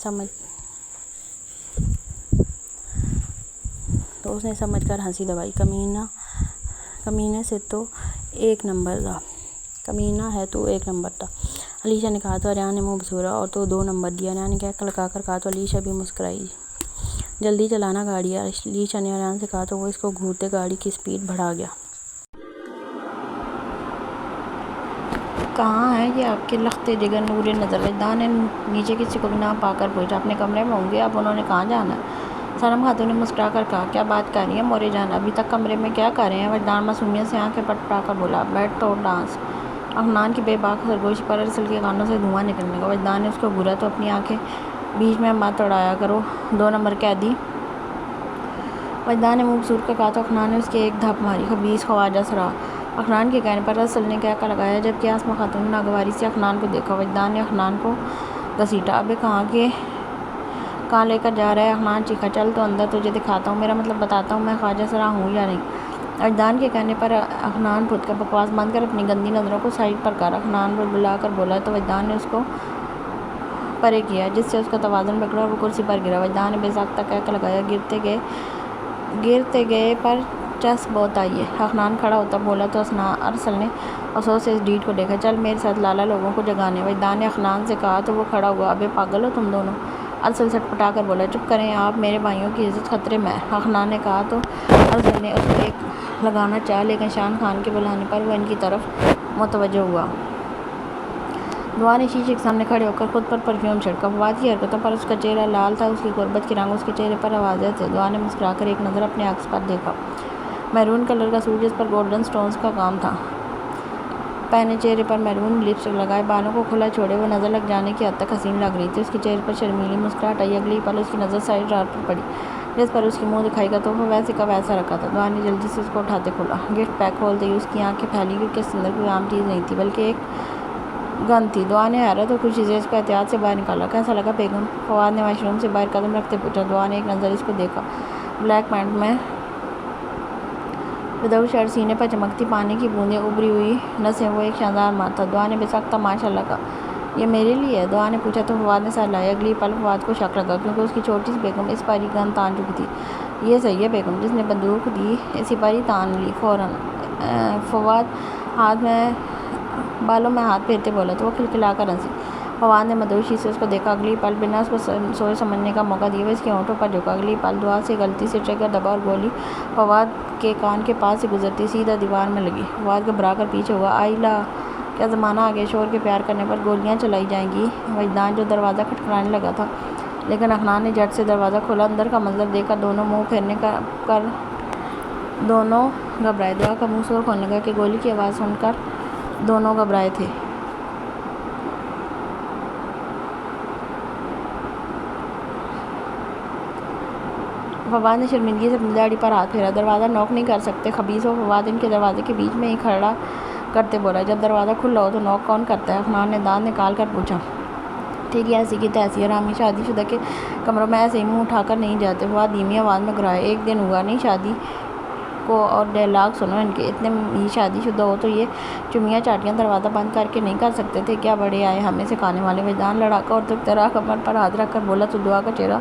سمجھ کر ہنسی دبائی۔ کمینے سے تو ایک نمبر تھا، کمینہ ہے تو 1 نمبر تھا، علیشا نے کہا تو آریان نے منہ بسورا، اور تو 2 نمبر دیا، آریان نے کہہ لگا کر کہا تو علیشا بھی مسکرائی۔ جلدی چلانا گاڑی، علیشا نے آریان سے کہا تو وہ اس کو گھورتے گاڑی کی سپیڈ بڑھا گیا۔ کہاں ہے یہ آپ کے لخت جگر نور نظر؟ وجدان نے نیچے کی سپگنا پا کر پوچھا۔ اپنے کمرے میں ہوں گے، اب انہوں نے کہاں جانا ہے؟ صنم خاتون نے مسکرا کر کہا، کیا بات کر رہی ہیں مورے جان، ابھی تک کمرے میں کیا کر رہے ہیں؟ وجدان معصومیت سے آنکھیں پٹ پٹا کر بولا، بیٹھ تو ڈانس۔ افنان کی بے باک سرگوشی پر ارسل کے کانوں سے دھواں نکلنے لگا۔ وجدان نے اس کو گھورا تو اپنی آنکھیں بیچ میں مت اڑایا کرو، 2 نمبر قیدی۔ وجدان نے منہ بسور کر کہا تو افنان نے اس کے ایک دھپ ماری۔ خبیث خواجہ سرا، افنان کے کہنے پر ارسل نے کہہ لگایا، جبکہ آسماء خاتون نے ناگواری سے افنان کو دیکھا۔ وجدان نے افنان کو گھسیٹا، ابے کہاں کے کہاں لے کر جا رہا ہے؟ احنان چیخا۔ چل تو اندر، تجھے دکھاتا ہوں، میرا مطلب بتاتا ہوں میں خواجہ سرا ہوں یا نہیں۔ وجدان کے کہنے پر احنان خود کا بکواس بند کر اپنی گندی نظروں کو سائڈ پر کر احنان بلبلا کر بولا تو وجدان نے اس کو پرے کیا، جس سے اس کا توازن بگڑا اور وہ کرسی پر گرا۔ وجدان نے بے ساختہ کہکہ لگایا، گرتے گئے پر چس بہت آئی ہے۔ احنان کھڑا ہوتا بولا تو ارسل نے افسوس سے اس ڈیڈ کو دیکھا۔ چل میرے ساتھ، لالا لوگوں کو جگانے۔ وجدان نے احنان سے کہا تو وہ کھڑا ہوا۔ ابے پاگل ہو تم دونوں؟ ارسل سٹ پٹا کر بولا۔ چپ کریں آپ، میرے بھائیوں کی عزت خطرے میں ہے، احنان نے کہا تو ارسل نے اس کو ایک لگانا چاہا، لیکن شان خان کے بلانے پر وہ ان کی طرف متوجہ ہوا۔ دعا نے شیشے کے سامنے کھڑے ہو کر خود پر پرفیوم چھڑکا۔ فواد کی حرکتوں پر اس کا چہرہ لال تھا، اس کی غربت کے رنگ اس کے چہرے پر واضح تھے۔ دعا نے مسکرا کر ایک نظر اپنے عکس پر دیکھا۔ میرون کلر کا سوٹ جس پر گولڈن سٹونز کا کام تھا پہنے، چہرے پر میرون لپسٹک لگائے، بالوں کو کھلا چھوڑے وہ نظر لگ جانے کی حد تک حسین لگ رہی تھی۔ اس کے چہرے پر شرمیلی مسکراہٹ آئی۔ اگلی پل اس کی نظر سائڈ ڈرار پر پڑی جس پر اس کی منہ دکھائی کا تحفہ ویسے کا ویسا رکھا تھا۔ دعا نے جلدی سے اس کو اٹھاتے کھولا۔ گفٹ پیک کھولتے ہی اس کی آنکھیں پھیلی، کیونکہ اس کے اندر کوئی عام چیز نہیں تھی بلکہ ایک گن تھی۔ دعا نے حیرت اور خوشی سے اس کو احتیاط سے باہر نکالا۔ کیسا لگا بیگم؟ فواد نے واش روم سے باہر قدم رکھتے پوچھا۔ دعا نے ایک نظر اس کو دیکھا۔ بلیک پینٹ میں وداؤٹ شرٹ، سینے پر چمکتی پانی کی بوندیں، ابھری ہوئی نسیں، وہ ایک شاندار مرد تھا۔ دعا نے بے ساختہ ماشاء اللہ کہا۔ یہ میرے لیے ہے؟ دعا نے پوچھا تو فواد نے سر ہلایا۔ اگلی پل فواد کو شک لگا، کیونکہ اس کی چھوٹی سی بیگم اس پاری گن تان چکی تھی۔ یہ صحیح ہے بیگم، جس نے بندوق دی اسی پاری تان لی فوراً۔ فواد بالوں میں ہاتھ پھیرتے بولا تو وہ کھلکھلا کر ہنسی۔ فواد نے مدہوشی سے اس کو دیکھا۔ اگلی پل بنا اس کو سوچ سمجھنے کا موقع دیے وہ اس کے ہونٹوں پر جھکا۔ اگلی پل دعا سے غلطی سے ٹریگر دبا اور گولی فواد کے کان کے پاس سے گزرتی سیدھا دیوار میں لگی۔ فواد گھبرا کر پیچھے ہوا۔ آئی لا، کیا زمانہ آ گیا شور کے پیار کرنے پر گولیاں چلائی جائیں گی؟ وجدان جو دروازہ کھٹکھٹانے لگا تھا، لیکن احنان نے جھٹ سے دروازہ کھولا۔ اندر کا منظر دیکھ کر دونوں منہ پھیرنے کر دونوں گھبرائے۔ دعا کا منہ سور کھولنے لگا کہ گولی کی آواز سن کر دونوں گھبرائے تھے۔ فواد نے شرمندگی سے اپنی داڑھی پر ہاتھ پھیرا۔ دروازہ نوک نہیں کر سکتے خبیث ہو؟ فواد ان کے دروازے کے بیچ میں ہی کھڑا کرتے بولا۔ جب دروازہ کھلا ہو تو نوک کون کرتا ہے؟ احنان نے دانت نکال کر پوچھا۔ ٹھیک ہے، ایسی کی تیسی حرامی، شادی شدہ کے کمروں میں ایسے ہی منہ اٹھا کر نہیں جاتے۔ فواد دھیمی آواز میں گھرایا۔ ایک دن ہوا نہیں شادی کو اور ڈائلاگ سنو ان کے، اتنے ہی شادی شدہ ہو تو یہ چمیاں چاٹیاں دروازہ بند کر کے نہیں کر سکتے تھے کیا؟ بڑے آئے ہمیں سکھانے والے۔ وجدان لڑاکا اور تک طرح کمر پر ہاتھ رکھ کر بولا تو دعا کا چہرہ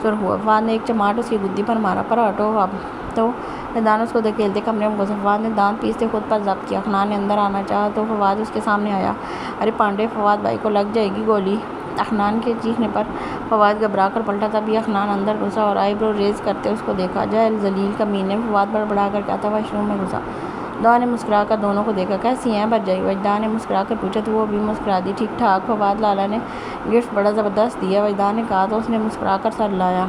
سرخ ہوا۔ فواد نے ایک چماٹ اس کی گدی پر مارا۔ پر ہٹو اب تو۔ وجدان اس کو دھکیلتے کمرے میں گھسا۔ فواد نے دانت پیستے خود پر ضبط کیا۔ احنان نے اندر آنا چاہا تو فواد اس کے سامنے آیا۔ ارے پانڈے، فواد بھائی کو لگ جائے گی گولی۔ احنان کے چیخنے پر فواد گھبرا کر پلٹا، تبھی احنان اندر گھسا اور آئی برو ریز کرتے اس کو دیکھا۔ جاہل ذلیل کمینے، فواد بڑبڑا کر کہتا واش روم میں گھسا۔ دعا نے مسکرا کر دونوں کو دیکھا۔ کیسی ہیں بھرجائی؟ وجدان نے مسکرا کر پوچھا تو وہ بھی مسکرا دی۔ ٹھیک ٹھاک فواد، لالا نے گفٹ بڑا زبردست دیا، وجدان نے کہا تو اس نے مسکرا کر سر ہلایا۔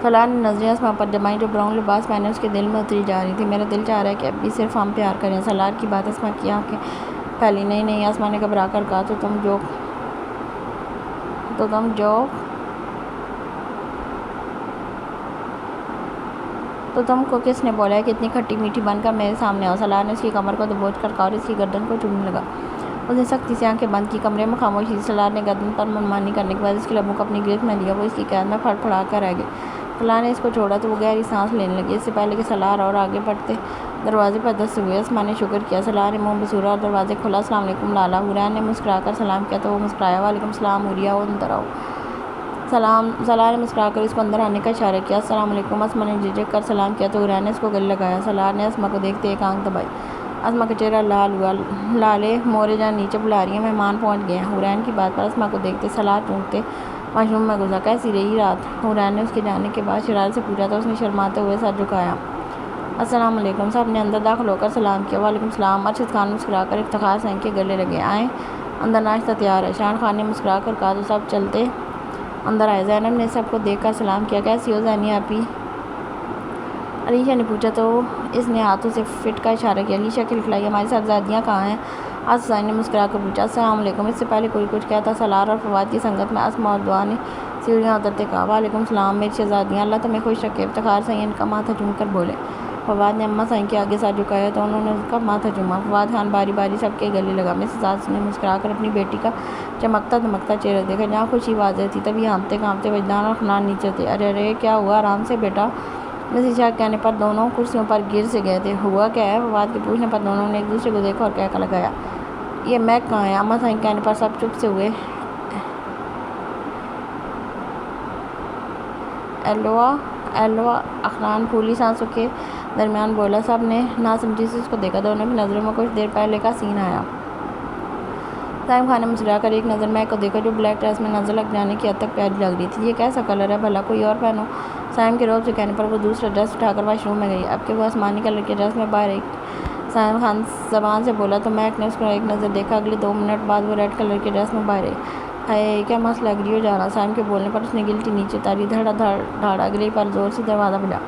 سالار نے نظریں اسما پر جمائیں جو براؤن لباس پہنے اس کے دل میں اتری جا رہی تھی۔ میرا دل چاہ رہا ہے کہ اب بھی صرف ہم پیار کریں۔ سالار کی بات اسما کی آنکھیں پھیلی۔ نہیں نہیں، اسما نے گھبرا کر کہا تو تم کو کس نے بولا ہے کہ اتنی کھٹی میٹھی بن کر میرے سامنے آؤ؟ سالار نے اس کی کمر کو دبوچ کر کہا اور اس کی گردن کو چومنے لگا۔ اس نے سختی سے آنکھیں بند کی۔ کمرے میں خاموشی تھی۔ سالار نے گردن پر منمانی کرنے کے بعد اس کے لبوں کو اپنی گرفت میں لیا۔ وہ اس کی قید میں پھڑ پھڑا کر رہ گئے۔ سالار نے اس کو چھوڑا تو وہ گہری سانس لینے لگی۔ اس سے پہلے کہ سالار اور آگے بڑھتے دروازے پر دستک ہوئے، اسما نے شکر کیا۔ سالار نے منہ بسورا اور دروازے کھولا۔ السلام علیکم لالا۔ حوران نے مسکرا کر سلام کیا تو وہ مسکرایا۔ وعلیکم السلام حوریہ، اندر آؤ۔ سالار نے مسکرا کر اس کو اندر آنے کا اشارہ کیا۔ السلام علیکم۔ اسما نے جھجک کر سلام کیا تو حوران نے اس کو گلے لگایا۔ سالار نے اسما کو دیکھتے ایک آنکھ دبائی۔ اسما کا چہرہ لال ہوا۔ لالے مورے جان نیچے بلا رہی ہیں، مہمان پہنچ گئے ہیں۔ حوران کی بات پر اسما کو دیکھتے سالار چونکتے واش روم میں گھسا۔ کیسی رہی رات؟ حوران نے اس کے جانے کے بعد شرارت سے پوچھا تو اس نے شرماتے ہوئے سر جھکایا۔ السلام علیکم۔ سب نے اندر داخل ہو کر سلام کیا۔ وعلیکم السلام۔ ارشد خان مسکرا کر افتخار سے ان کے گلے لگے۔ آئیں، اندر ناشتہ تیار ہے۔ شان خان نے مسکرا کر کہا تو سب چلتے اندر آئے۔ زینب نے سب کو دیکھ کر سلام کیا۔ کیسی ہو زینی آپی؟ علیشا نے پوچھا تو اس نے ہاتھوں سے فٹ کا اشارہ کیا۔ علیشا کھلکھلائی۔ ہماری صاحبزادیاں کہاں ہیں؟ آصف ثانی نے مسکرا کر پوچھا۔ السلام علیکم۔ اس سے پہلے کوئی کچھ کہتا سالار اور فواد کی سنگت میں اسما اور دعا نے سیڑھیاں اترتے کہا۔ وعلیکم السلام میری شہزادیاں، اللہ تمہیں خوش رکھے۔ افتخار سے ان کا ماتھا چوم کر بولے۔ فواد نے اماں سائیں کے آگے سر جھکایا تو انہوں نے اس کا ماتھا چوما۔ فواد خان باری باری سب کے گلے لگا۔ مسز آصف نے مسکرا کر اپنی بیٹی کا چمکتا دمکتا چہرہ دیکھا جہاں خوشی واضح تھی۔ تبھی ہانپتے کانپتے وجدان اور حنان نیچے تھے۔ ارے ارے کیا ہوا؟ آرام سے بیٹا، مسز شاہ کے کہنے پر دونوں کرسیوں پر گر سے گئے تھے۔ ہوا کیا ہے؟ فواد کے پوچھنے پر دونوں نے ایک دوسرے کو دیکھا اور کہا لگایا، یہ میک کہاں ہے؟ اماں سائیں کے کہنے پر سب چپ سے ہوئے۔ ایلوا اخنان پھولی سانسوں کے درمیان بولا۔ سب نے ناسمجھی سے اس کو دیکھا۔ دونوں کی نظروں میں کچھ دیر پہلے کا سین آیا۔ سائم خان نے مسکرا کر ایک نظر میک کو دیکھا جو بلیک ڈریس میں نظر لگ جانے کی حد تک پیاری لگ رہی تھی۔ یہ کیسا کلر ہے بھلا؟ کوئی اور پہنو۔ سائم کے روب سے کہنے پر وہ دوسرا ڈریس اٹھا کر واش روم میں گئی۔ اب کہ وہ آسمانی کلر کے ڈریس میں باہر ایک سائم خان زبان سے بولا تو میک نے اس کو ایک نظر دیکھا۔ اگلے 2 منٹ بعد وہ ریڈ کلر کے ڈریس میں باہر آئی۔ ہائے کیا مست لگ رہی ہو جانا۔ سائم کے بولنے پر اس نے گلٹی نیچے اتاری۔ دھڑا دھڑ اگلے پر زور سے دروازہ بجا۔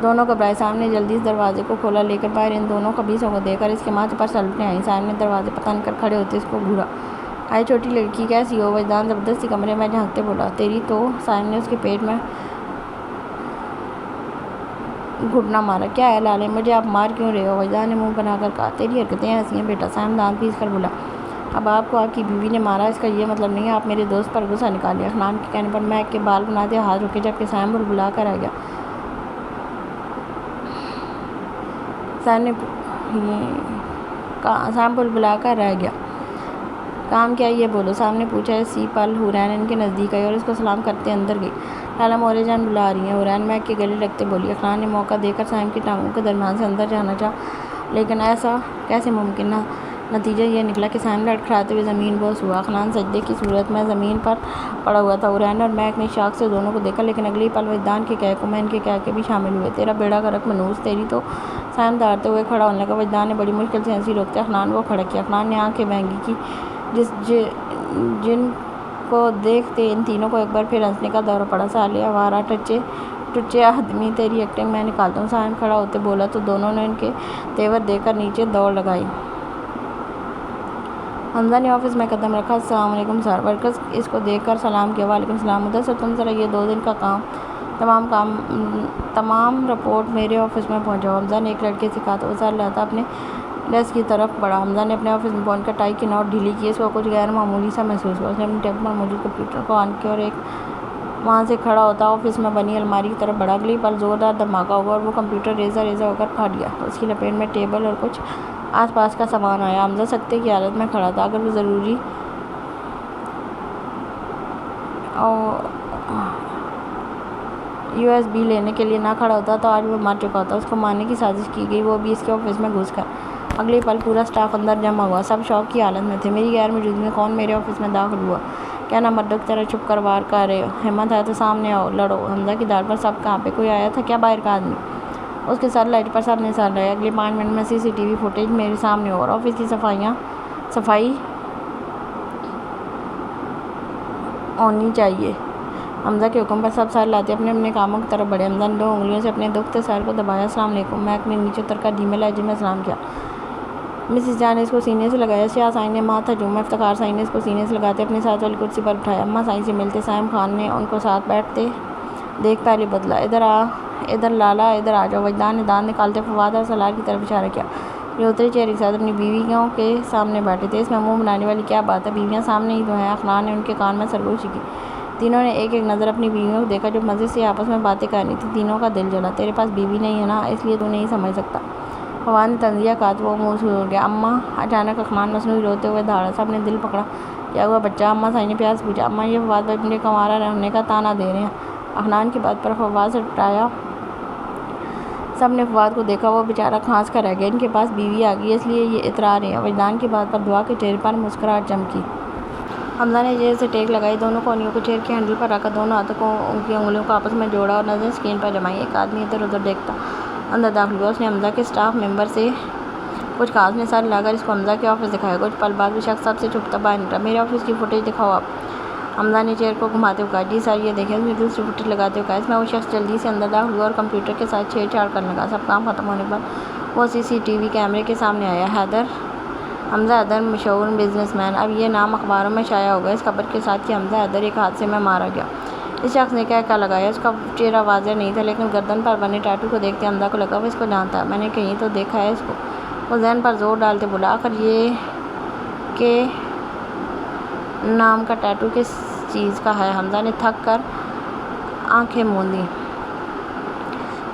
دونوں گھبرائے۔ سائم نے جلدی سے دروازے کو کھولا۔ لے کر باہر ان دونوں خبیثوں کو دیکھ کر اس کے ماتھے پر سلٹنے آئیں۔ سائم نے دروازے پر تن کر کھڑے ہوتے اس کو گھورا۔ ہائے چھوٹی لڑکی کیسی ہو؟ وجدان زبردستی کمرے میں جھانکتے بولا۔ تیری تو۔ سائم نے اس کے پیٹ میں گھٹنا مارا۔ کیا ہے لالے، مجھے آپ مار کیوں رہے ہو؟ وجدان نے منہ بنا کر کہا۔ تیری حرکتیں ایسی ہیں بیٹا۔ سائم دانت پیس کر بولا۔ اب آپ کو آپ کی بیوی نے مارا، اس کا یہ مطلب نہیں ہے آپ میرے دوست پر غصہ نکالیں۔ اخنان کے کہنے پر میک کے بال بناتے ہاتھ رکے جبکہ سائم بلبلا کر آ گیا۔ سائم بلبلا کر رہ گیا۔ کام کیا یہ بولو؟ سائم نے پوچھا۔ اسی پل حورین ان کے نزدیک آئی اور اس کو سلام کرتے اندر گئی۔ لالا مورے جان بلا رہی ہیں۔ حورین میک کے گلے لگتے بولی۔ اخنان نے موقع دے کر سائم کی ٹانگوں کے درمیان سے اندر جانا چاہا لیکن ایسا کیسے ممکن نہ۔ نتیجہ یہ نکلا کہ سائم لڑکھڑاتے ہوئے زمین بوس ہوا۔ اخنان سجدے کی صورت میں زمین پر پڑا ہوا تھا۔ حورین اور میک نے شاک سے دونوں کو دیکھا لیکن اگلی پل وجدان کے کہے میں ان کے کہے کے بھی شامل ہوئے۔ تیرا بیڑا غرق منوس، تیری تو۔ سائم دھاڑتے ہوئے کھڑا ہونے لگا۔ وجدان نے بڑی مشکل سے ہنسی روکتے اخنان کو کھڑا کیا۔ اخنان نے آنکھیں بینگی کی جن کو دیکھتے ان تینوں کو ایک بار پھر ہنسنے کا دورہ پڑا۔ سالے آوارہ ٹچے آدمی، تیری ایکٹنگ میں نکالتا ہوں۔ سائم کھڑا ہوتے بولا تو دونوں نے ان کے تیور دیکھ کر نیچے دوڑ لگائی۔ حمزہ نے آفس میں قدم رکھا۔ السلام علیکم سر۔ ورکرز اس کو دیکھ کر سلام کیا۔ وعلیکم السلام۔ مدثر تم ذرا یہ 2 دن کا تمام رپورٹ میرے آفس میں پہنچاؤ۔ حمزہ نے ایک لڑکے سے کہا تو وہ سر لہتا اپنے ڈیسک کی طرف بڑھا۔ حمزہ نے اپنے آفس میں پہنچ کر ٹائی کی نوٹ ڈھیلی کی۔ اس کو کچھ غیر معمولی سا محسوس ہوا۔ اس نے اپنے ٹیبل پر موجود کمپیوٹر کو آن کیا اور ایک وہاں سے کھڑا ہوتا آفس میں بنی الماری کی طرف بڑھا۔ اگلی پل زوردار دھماکہ ہوا اور وہ کمپیوٹر ریزہ ہو کر پھٹ گیا۔ اس کی لپیٹ میں ٹیبل اور کچھ آس پاس کا سامان آیا۔ حمزہ سکتے کی حالت میں کھڑا تھا۔ اگر وہ ضروری USB لینے کے لیے نہ کھڑا ہوتا تو آج وہ مر چکا ہوتا۔ اس کو مارنے کی سازش کی گئی، وہ بھی اس کے آفس میں گھس کر۔ اگلی پل پورا سٹاف اندر جمع ہوا۔ سب شوق کی حالت میں تھے۔ میری غیر موجودگی میں کون میرے آفس میں داخل ہوا؟ کیا نہ مردوں کی طرح چھپ کر وار کر رہے ہو؟ ہمت ہے تو سامنے آؤ، لڑو۔ حمزہ کی داڑھ پر سب کہاں پہ؟ کوئی آیا تھا کیا باہر کا آدمی؟ اس کے سر لائٹ پر سب نے سر لگایا۔ اگلے 5 منٹ میں CCTV فوٹیج میرے سامنے ہو اور آفس کی صفائی ہونی چاہیے۔ حمزہ کے حکم پر سب سر لاتے اپنے اپنے کاموں کی طرف بڑھے۔ حمزہ نے 2 انگلیوں سے اپنے دکھتے سر کو دبایا۔ السلام علیکم۔ میک نے نیچے اتر کر دھیمے لہجے میں سلام کیا۔ مسز جان نے اس کو سینے سے لگایا۔ شاہ سائیں نے ماتھا چوما۔ افتخار سائیں نے اس کو سینے سے لگاتے اپنے ساتھ والی کرسی پر بٹھایا۔ اماں سائیں سے ملتے سائم خان نے ان کو ساتھ بیٹھتے دیکھ پہلے بدلا۔ ادھر لالا، ادھر آ جاؤ۔ وجدان نے دانت نکالتے فواد اور سالار کی طرف اشارہ کیا جو اترے چہرے کے ساتھ اپنی بیویوں کے سامنے بیٹھے تھے۔ اس میں منہ بنانے والی کیا بات ہے؟ بیویاں سامنے ہی تو ہیں۔ اخنان نے ان کے کان میں سرگوشی کی۔ تینوں نے ایک ایک نظر اپنی بیویوں کو دیکھا جو مزے سے آپس میں باتیں کرنی تھی۔ تینوں کا دل جلا۔ تیرے پاس بیوی نہیں ہے نا، اس لیے تو نہیں سمجھ سکتا۔ فواد نے طنزیہ کہا تو وہ منہ سے اڑ گیا۔ اماں، اچانک اخنان مصنوعی روتے ہوئے دھاڑا۔ سب نے دل پکڑا۔ کیا ہوا بچہ؟ اماں سائیں نے پیار سے پوچھا۔ اماں یہ فواد بھائی مجھے کنوارا رہنے کا طعنہ دے رہے ہیں۔ اخنان کی بات پر فواد سے ٹایا۔ سب نے فواد کو دیکھا، وہ بیچارہ کھانس کر رہ گیا۔ ان کے پاس بیوی آ گئی اس لیے یہ اترا رہے ہیں۔ وجدان کی بات پر دعا کے چہرے پر مسکراہٹ چمکی۔ حمزہ نے چہرے سے ٹیک لگائی، دونوں کونیوں کو چیئر کے ہینڈل پر رکھ کر دونوں ہاتھوں کو ان کی انگلیوں کو آپس میں جوڑا اور نظریں اسکرین پر جمائیں۔ ایک آدمی ادھر ادھر دیکھتا اندر داخل ہوا۔ اس نے حمزہ کے اسٹاف ممبر سے کچھ کہا۔ اس نے سر ہلا کر اس کو حمزہ کے آفس دکھایا۔ کچھ پل بعد وہ شخص سب سے چھپتا باہر نکلا۔ میرے آفس کی فوٹیج دکھاؤ آپ۔ حمزہ نے چیئر کو گھماتے ہوئے کہا۔ جی سر یہ دیکھیں۔ اس نے دوسری فوٹیج لگاتے ہوئے کہا۔ اس میں وہ شخص جلدی سے اندر داخل ہوا اور کمپیوٹر کے ساتھ چھیڑ چھاڑ کرنے لگا۔ سب کام ختم ہونے کے بعد وہ CCTV کیمرے کے سامنے آیا۔ حمزہ حیدر، مشہور بزنس مین۔ اب یہ نام اخباروں میں شائع ہو گیا اس خبر کے ساتھ کہ حمزہ حیدر ایک حادثے میں مارا گیا۔ اس شخص نے کہہ لگایا۔ اس کا چہرہ واضح نہیں تھا لیکن گردن پر بنے ٹیٹو کو دیکھتے حمزہ کو لگا وہ اس کو جانتا ہے۔ میں نے کہیں تو دیکھا ہے اس کو۔ وہ ذہن پر زور ڈالتے بولا، آخر یہ کہ نام کا ٹیٹو کس چیز کا ہے؟ حمزہ نے تھک کر آنکھیں موندی۔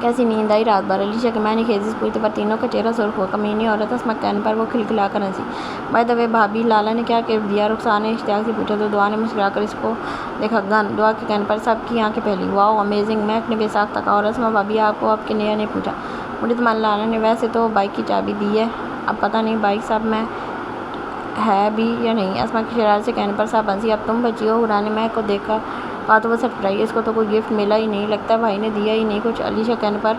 کیسی نیند آئی رات بھر؟ علیشہ کی معنی خیزی سے پوچھتے پر تینوں کا چہرہ سرخ ہوا۔ کمینی عورت، اسما کے کہنے پر وہ کھلکھلا کر ہنسی۔ بائی دا وے بھابی، لالا نے کیا گفٹ دیا؟ رخسار نے اشتیاق سے پوچھا تو دعا نے مسکرا کر اس کو دیکھا۔ گن! دعا کے کہنے پر سب کی آنکھیں پھیلی۔ واؤ، امیزنگ! مہک نے بے ساختہ کہا۔ اور اسما بھابی، آپ کو اب کنیا نے پوچھا؟ مجھے تو لالا نے ویسے تو بائک کی چابی دی ہے، اب پتہ نہیں بائک سب میں ہے بھی یا نہیں۔ اسما کی شرارت سے کہنے پر سب ہنسی۔ اب تم بچی ہو؟ حورا نے مہک کو دیکھا کہا تو وہ سٹپٹائی۔ اس کو تو کوئی گفٹ ملا ہی نہیں، لگتا ہے بھائی نے دیا ہی نہیں کچھ۔ علیشہ کہنے پر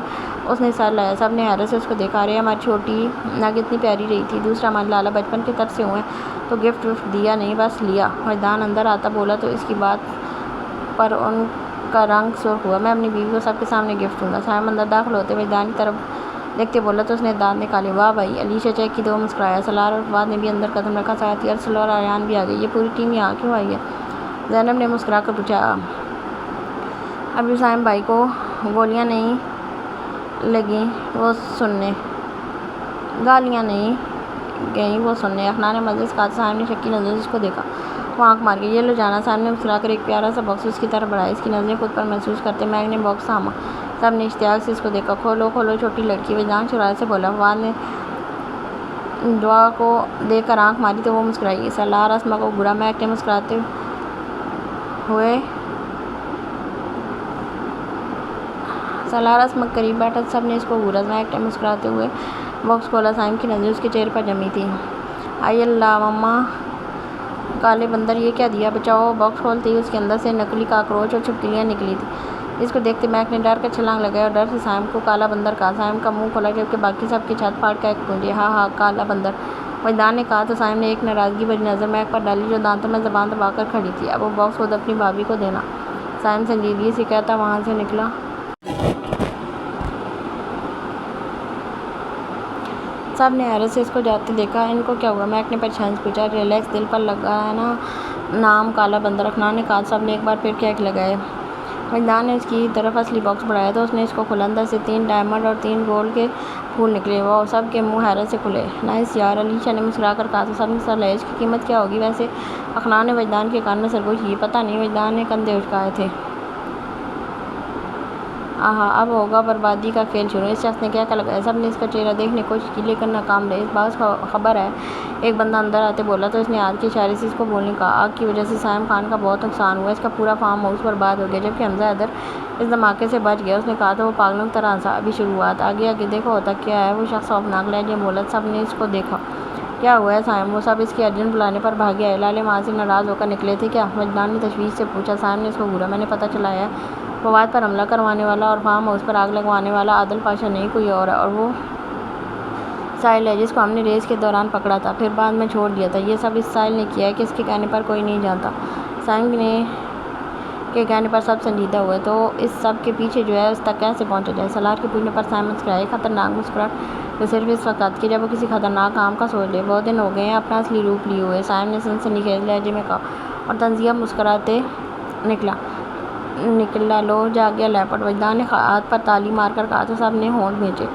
اس نے سر لایا۔ سب نے حیرت سے اس کو دیکھا۔ ارے ہماری چھوٹی نگ اتنی پیاری رہی تھی۔ دوسرا من، لالا بچپن کے تب سے ہوئے تو گفٹ وفٹ دیا نہیں، بس لیا۔ وجدان اندر آتا بولا تو اس کی بات پر ان کا رنگ سرخ ہوا۔ میں اپنی بیوی کو سب کے سامنے گفٹ دوں گا۔ سائم اندر داخل ہوتے وجدان کی طرف دیکھتے بولا تو اس نے دانت نکالے۔ واہ بھائی! علیشہ چہکی تو وہ مسکرایا۔ سلار اور فواد نے بھی اندر قدم رکھا، ساتھ ہی ارسلہ اور آریان بھی آ گئی۔ یہ پوری ٹیم یہاں کیوں آئی ہے؟ زینب نے مسکرا کر پوچھا۔ اب جو سائم بھائی کو گولیاں نہیں لگیں وہ سننے، گالیاں نہیں گئیں وہ سننے۔ افنان نے مزے سے کہا تو سائم نے شکی نظروں سے اس کو دیکھا۔ وہ آنکھ مار گئی۔ یہ لو جانا۔ سائم نے مسکرا کر ایک پیارا سا باکس اس کی طرف بڑھایا۔ اس کی نظریں خود پر محسوس کرتے مہک نے باکس تھاما۔ سب نے اشتیاق سے اس کو دیکھا۔ کھولو کھولو چھوٹی لڑکی، وجدان شرارت سے بولا۔ فواد نے دعا کو دیکھ کر آنکھ ماری تو وہ مسکرائی۔ سلار اسما کو گھورا۔ مہک نے مسکراتے ہوئے سلار اسما کے قریب بیٹھا تو سب نے اس کو گھورا۔ مہک نے مسکراتے ہوئے باکس کھولا۔ سائم کی نظریں اس کے چہرے پر جمی تھیں۔ آئی اللہ مما، کالے بندر، یہ کیا دیا؟ بچاؤ! باکس کھولتے ہی اس کے اندر سے نکلی کاکروچ اور چھپکلیاں نکلی تھیں۔ اس کو دیکھتے مہک نے ڈر کر چھلانگ لگائی اور ڈر سے سائم کو کالا بندر کہا۔ سائم کا منہ کھلا جبکہ باقی سب کی چھت پھاڑ کر ایک گونجی۔ ہاں ہاں، کالا بندر، وجدان نے کہا تو سائم نے ایک ناراضگی بھری نظر مہک پر ڈالی جو دانتوں میں زبان دبا کر کھڑی تھی۔ اب وہ باکس خود اپنی بھابھی کو دینا، سائم سنجیدگی سے کہتا وہاں سے نکلا۔ سب نے حیرت سے اس کو جاتے دیکھا۔ ان کو کیا ہوا؟ مہک نے پریشانی سے پوچھا۔ ریلیکس، دل پر لگا ہے نا نام کالا بندر، افنان نے کہا۔ سب نے ایک بار پھر کہک لگائے۔ وجدان نے اس کی طرف اصلی باکس بڑھایا تو اس نے اس کو کھولا۔ اندر سے 3 ڈائمنڈ اور 3 گولڈ کے پھول نکلے۔ واؤ! سب کے منہ حیرت سے کھلے۔ نائس یار، علیشہ نے مسکرا کر کہا تو سب نے سر ہلائے۔ اس کی قیمت کیا ہوگی ویسے؟ افنان نے وجدان کے کان میں سرگوش کی۔ پتہ نہیں، وجدان نے کندھے اچکائے تھے۔ آہا، اب ہوگا بربادی کا کھیل شروع، اس شخص نے کہہ لگایا۔ سب نے اس کا چہرہ دیکھنے کی کوشش کی لیکن ناکام رہے۔ اس بات خبر ہے؟ ایک بندہ اندر آتے بولا تو اس نے ہاتھ کے اشارے سے اس کو بولنے کہا۔ آگ کی وجہ سے سائم خان کا بہت نقصان ہوا، اس کا پورا فارم ہاؤس برباد ہو گیا جبکہ حمزہ حیدر اس دھماکے سے بچ گیا۔ اس نے کہا تو وہ پاگلوں کی طرح ہنسا۔ ابھی شروعات، آگے آگے دیکھو ہوتا کیا ہے۔ وہ شخص خوفناک لہجے میں بولا۔ سب نے اس کو دیکھا۔ کیا ہوا ہے سائم؟ وہ سب اس کے ارجنٹ بلانے پر بھاگے آئے۔ لالے وہاں سے ناراض ہو کر نکلے تھے کیا؟ وجدان نے تشویش سے پوچھا۔ سائم نے اس کو گھورا۔ میں نے پتہ چلایا ہے فواد پر حملہ کروانے والا اور فارم ہاؤس پر آگ لگوانے والا عادل پاشا نہیں کوئی اور ہے، اور وہ ساحل ہے جس کو ہم نے ریس کے دوران پکڑا تھا پھر بعد میں چھوڑ دیا تھا۔ یہ سب اس ساحل نے کیا ہے کہ اس کے کہنے پر کوئی نہیں جانتا۔ سائم کے کہنے پر سب سنجیدہ ہوئے تو اس سب کے پیچھے جو ہے اس تک کیسے پہنچا جائے؟ سلار کے پوچھنے پر سائم مسکرایا۔ خطرناک مسکراہٹ جو صرف اس وقت آتی ہے جب وہ کسی خطرناک کام کا سوچ لے۔ بہت دن ہو گئے ہیں اپنا اصلی روپ لیے ہوئے، سائم نے سنسنی خیز لہجے میں کہا اور طنزیہ مسکراتے نکلا۔ لو جا گیا لیپٹ، وجدان نے ہاتھ پر تالی مار کر کہا تو سب نے ہونٹ بھینچے۔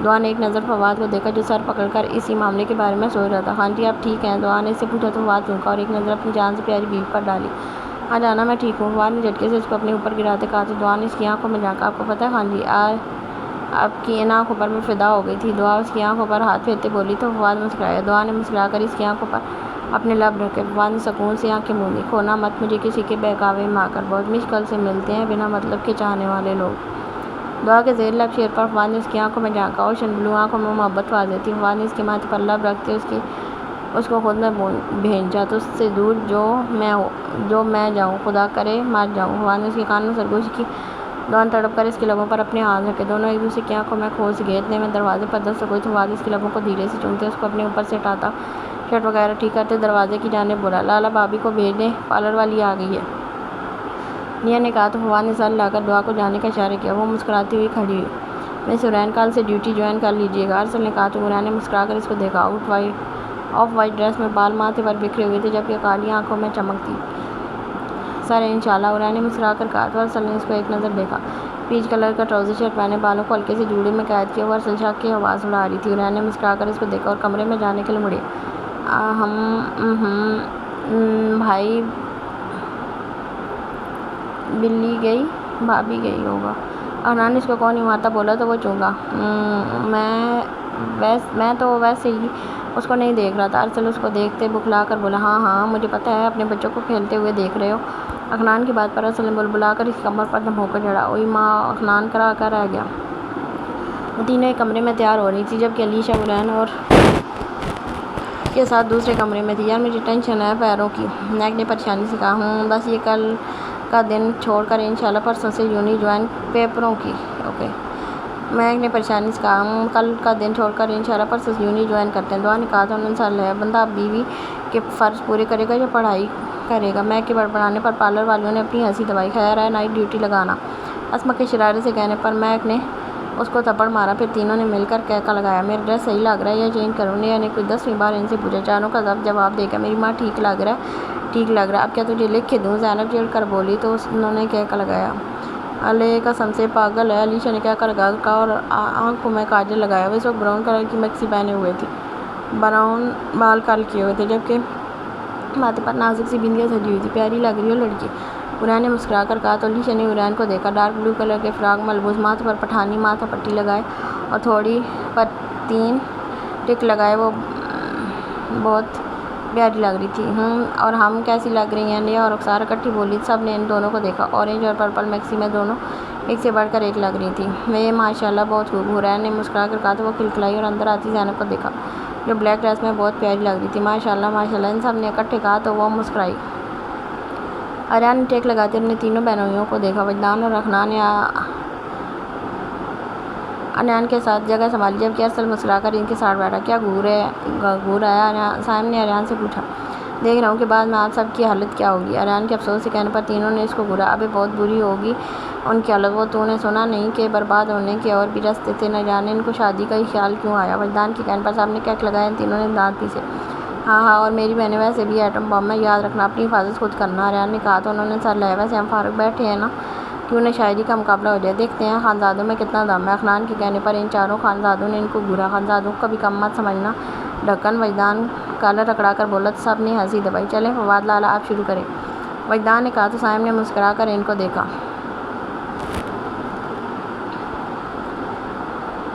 دعا نے ایک نظر فواد کو دیکھا جو سر پکڑ کر اسی معاملے کے بارے میں سوچ رہا تھا۔ ہاں جی آپ ٹھیک ہیں؟ دعا نے اس سے پوچھا تو فواد چونکا اور ایک نظر اپنی جان سے پیاری بیوی پر ڈالی۔ ہاں جانا میں ٹھیک ہوں، فواد نے جھٹکے سے اس کو اپنے اوپر گراتے کہا تو دعا نے اس کی آنکھوں میں جھانکا۔ آپ کو پتہ ہے خان جی آپ کی ان آنکھوں پر میں فدا ہو گئی تھی۔ دعا اس کی آنکھوں پر ہاتھ پھیرتے بولی تو فواد مسکرایا۔ دعا نے مسکرا کر اس کی آنکھوں پر اپنے لب رکھے۔ فواد نے سکون سے آنکھیں موندی۔ کھونا مت مجھے کسی کے بہکاوے میں آ کر، بہت مشکل سے ملتے ہیں بنا مطلب کے چاہنے والے لوگ۔ دعا کے زیر لب شیر پر فواد نے اس کی آنکھوں میں جھانکا۔ اوشن بلو آنکھوں میں محبت واضح تھی۔ فواد نے اس کے ماتھے پر لب رکھتے اس کو خود میں بھیجا تو اس سے دور جو میں جاؤں، خدا کرے مر جاؤں۔ فواد نے اس کے کان میں سرگوشی کی۔ دعا نے تڑپ کر اس کے لبوں پر اپنے ہاتھ رکھے۔ دونوں ایک دوسرے کی آنکھوں میں کھوس گئے۔ اتنے میں دروازے پر دستک ہوئی تو فواد اس کے لبوں کو دھیرے سے چومتے اس کو اپنے اوپر سے ہٹاتا، شرٹ وغیرہ ٹھیک کرتے دروازے کی جانب بولا۔ لالا بھابی کو بھیج دیں، پارلر والی آ گئی ہے، نیا نے کہا تو فواد نے سر ہلا کر دعا کو جانے کا اشارہ کیا۔ وہ مسکراتی ہوئی کھڑی ہوئی۔ مس حورین کل سے ڈیوٹی جوائن کر لیجیے گا، ارسل نے کہا تو حورین نے مسکرا کر اس کو دیکھا۔ آف وائٹ ڈریس میں بال ماتھے پر بکھرے ہوئے تھے جبکہ کالی آنکھوں میں چمک تھی۔ سر ہے انشاءاللہ، عریان نے مسکرا کر کہا تو ارسل نے اس کو ایک نظر دیکھا۔ پیچ کلر کا ٹراؤزر شرٹ پہنے، بالوں کو ہلکے سے جوڑے میں قید کیا ہوا ارسل شاک کی آواز اڑا رہی تھی۔ عریان نے مسکرا کر اس کو دیکھا اور کمرے میں جانے کے لیے مڑی۔ بھائی بلی گئی، بھابھی گئی ہوگا۔ عریان نے اس کو کون مارتا بولا تو وہ چونکا۔ میں تو ویسے ہی اس کو نہیں دیکھ رہا تھا۔ ارسل اس کو دیکھتے بکھلا کر بولا، ہاں مجھے پتہ ہے، اپنے بچوں کو کھیلتے ہوئے دیکھ رہے ہو۔ عریان کی بات پر ارسل نے بلبلا کر اس کی کمر پر دم ہو کر چڑھا۔ اوئی ماں، عریان کرا کر رہ گیا۔ وہ تینوں ایک کمرے میں تیار ہو رہی تھی جبکہ علیشا عریان اور کے ساتھ دوسرے کمرے میں تھی۔ یار مجھے ٹینشن ہے پیروں کی، نیک نے پریشانی سے کہا۔ بس یہ کل کا دن چھوڑ کر انشاءاللہ پرسوں سے یونی جوائن پیپروں کی اوکے۔ میک نے پریشانی سے کہا، کل کا دن چھوڑ کر انشاءاللہ پرسوں سے یونی جوائن کرتے ہیں۔ دعا نے کہا تو انشاءاللہ ہے، بندہ اب بیوی کے فرض پورے کرے گا یا پڑھائی کرے گا؟ میک کے بڑبڑانے پر پارلر والوں نے اپنی ہنسی دبائی۔ خیر ہے نائٹ ڈیوٹی لگانا، اسما کے شرارے سے کہنے پر میک نے اس کو تھپڑ مارا۔ پھر تینوں نے مل کر کہکا لگایا، میرا ڈریس صحیح لگ رہا ہے یا چینج کروں؟ نیہا نے کوئی 10ویں بار ان سے پوچھا۔ چاروں کا جواب دے کر میری ماں ٹھیک لگ رہا ہے، ٹھیک لگ رہا ہے، اب کیا تجھے لکھ کے دوں؟ زینب چڑھ کر بولی تو انہوں نے کہکا لگایا، اللہ قسم سے پاگل ہے۔ علیشا نے کہکا لگا کہا اور آنکھوں میں کاجل لگایا۔ وہ اس وقت براؤن کلر کی میکسی پہنے ہوئے تھی، براؤن بال کرل کیے ہوئے تھے جبکہ ماتھے پر نازک سی بندیاں سجی ہوئی تھی۔ پیاری لگ رہی ہو لڑکی، عریان نے مسکرا کر کہا تو علیشا نے عریان کو دیکھا۔ ڈارک بلو کلر کے فراق ملبوس، ماتھے پر پٹھانی ماتھا پٹی لگائے اور تھوڑی پر 3 ٹک لگائے وہ بہت پیاری لگ رہی تھی۔ اور ہم کیسی لگ رہی ہیں؟ نیہا اور رخسار اکٹھی بولی۔ سب نے ان دونوں کو دیکھا، اورنج اور پرپل میکسی میں دونوں ایک سے بڑھ کر ایک لگ رہی تھی۔ میں ماشاءاللہ بہت خوب، عریان نے مسکرا کر کہا تو وہ کھلکھلائی اور اندر آتی زینب کو دیکھا جو بلیک ڈریس میں بہت پیاری لگ رہی تھی۔ ماشاءاللہ ماشاءاللہ، ان سب نے اکٹھے کہا تو وہ مسکرائی۔ عریان نے ٹیک لگاتے اپنی تینوں بہنوئیوں کو دیکھا۔ وجدان اور رخنا نے عریان کے ساتھ جگہ سنبھالی جبکہ ارسل مسکرا کر ان کے ساتھ بیٹھا۔ کیا گور آیا؟ سائم نے عریان سے پوچھا۔ دیکھ رہا ہوں کہ بعد میں آپ سب کی حالت کیا ہوگی۔ عریان کے افسوس سے کہنے پر تینوں نے اس کو گھورا۔ ابے بہت بری ہوگی ان کی حالت، وہ تو نے سنا نہیں کہ برباد ہونے کے اور بھی راستے تھے؟ نہ جانے ان کو شادی کا ہی خیال کیوں آیا؟ وجدان کے کہنے پر سب نے کہک لگایا۔ ان تینوں نے دانت پیسے۔ ہاں اور میری بہنیں ویسے بھی ایٹم بم ہے، یاد رکھنا، اپنی حفاظت خود کرنا۔ عریان نے کہا تو انہوں نے سر ہلایا۔ ویسے ہم فارغ بیٹھے ہیں نا، کیوں نہ شاعری کا مقابلہ ہو جائے، دیکھتے ہیں خانزادوں میں کتنا دم ہے۔ عریان کے کہنے پر ان چاروں خانزادوں نے ان کو گھورا۔ خانزادوں کو کبھی کم مت سمجھنا ڈھکن، وجدان کالر اکڑا کر بولا تو سب نے ہنسی دبائی۔ چلیں فواد لالا آپ شروع کریں، وجدان نے کہا تو سائم نے مسکرا کر ان کو دیکھا۔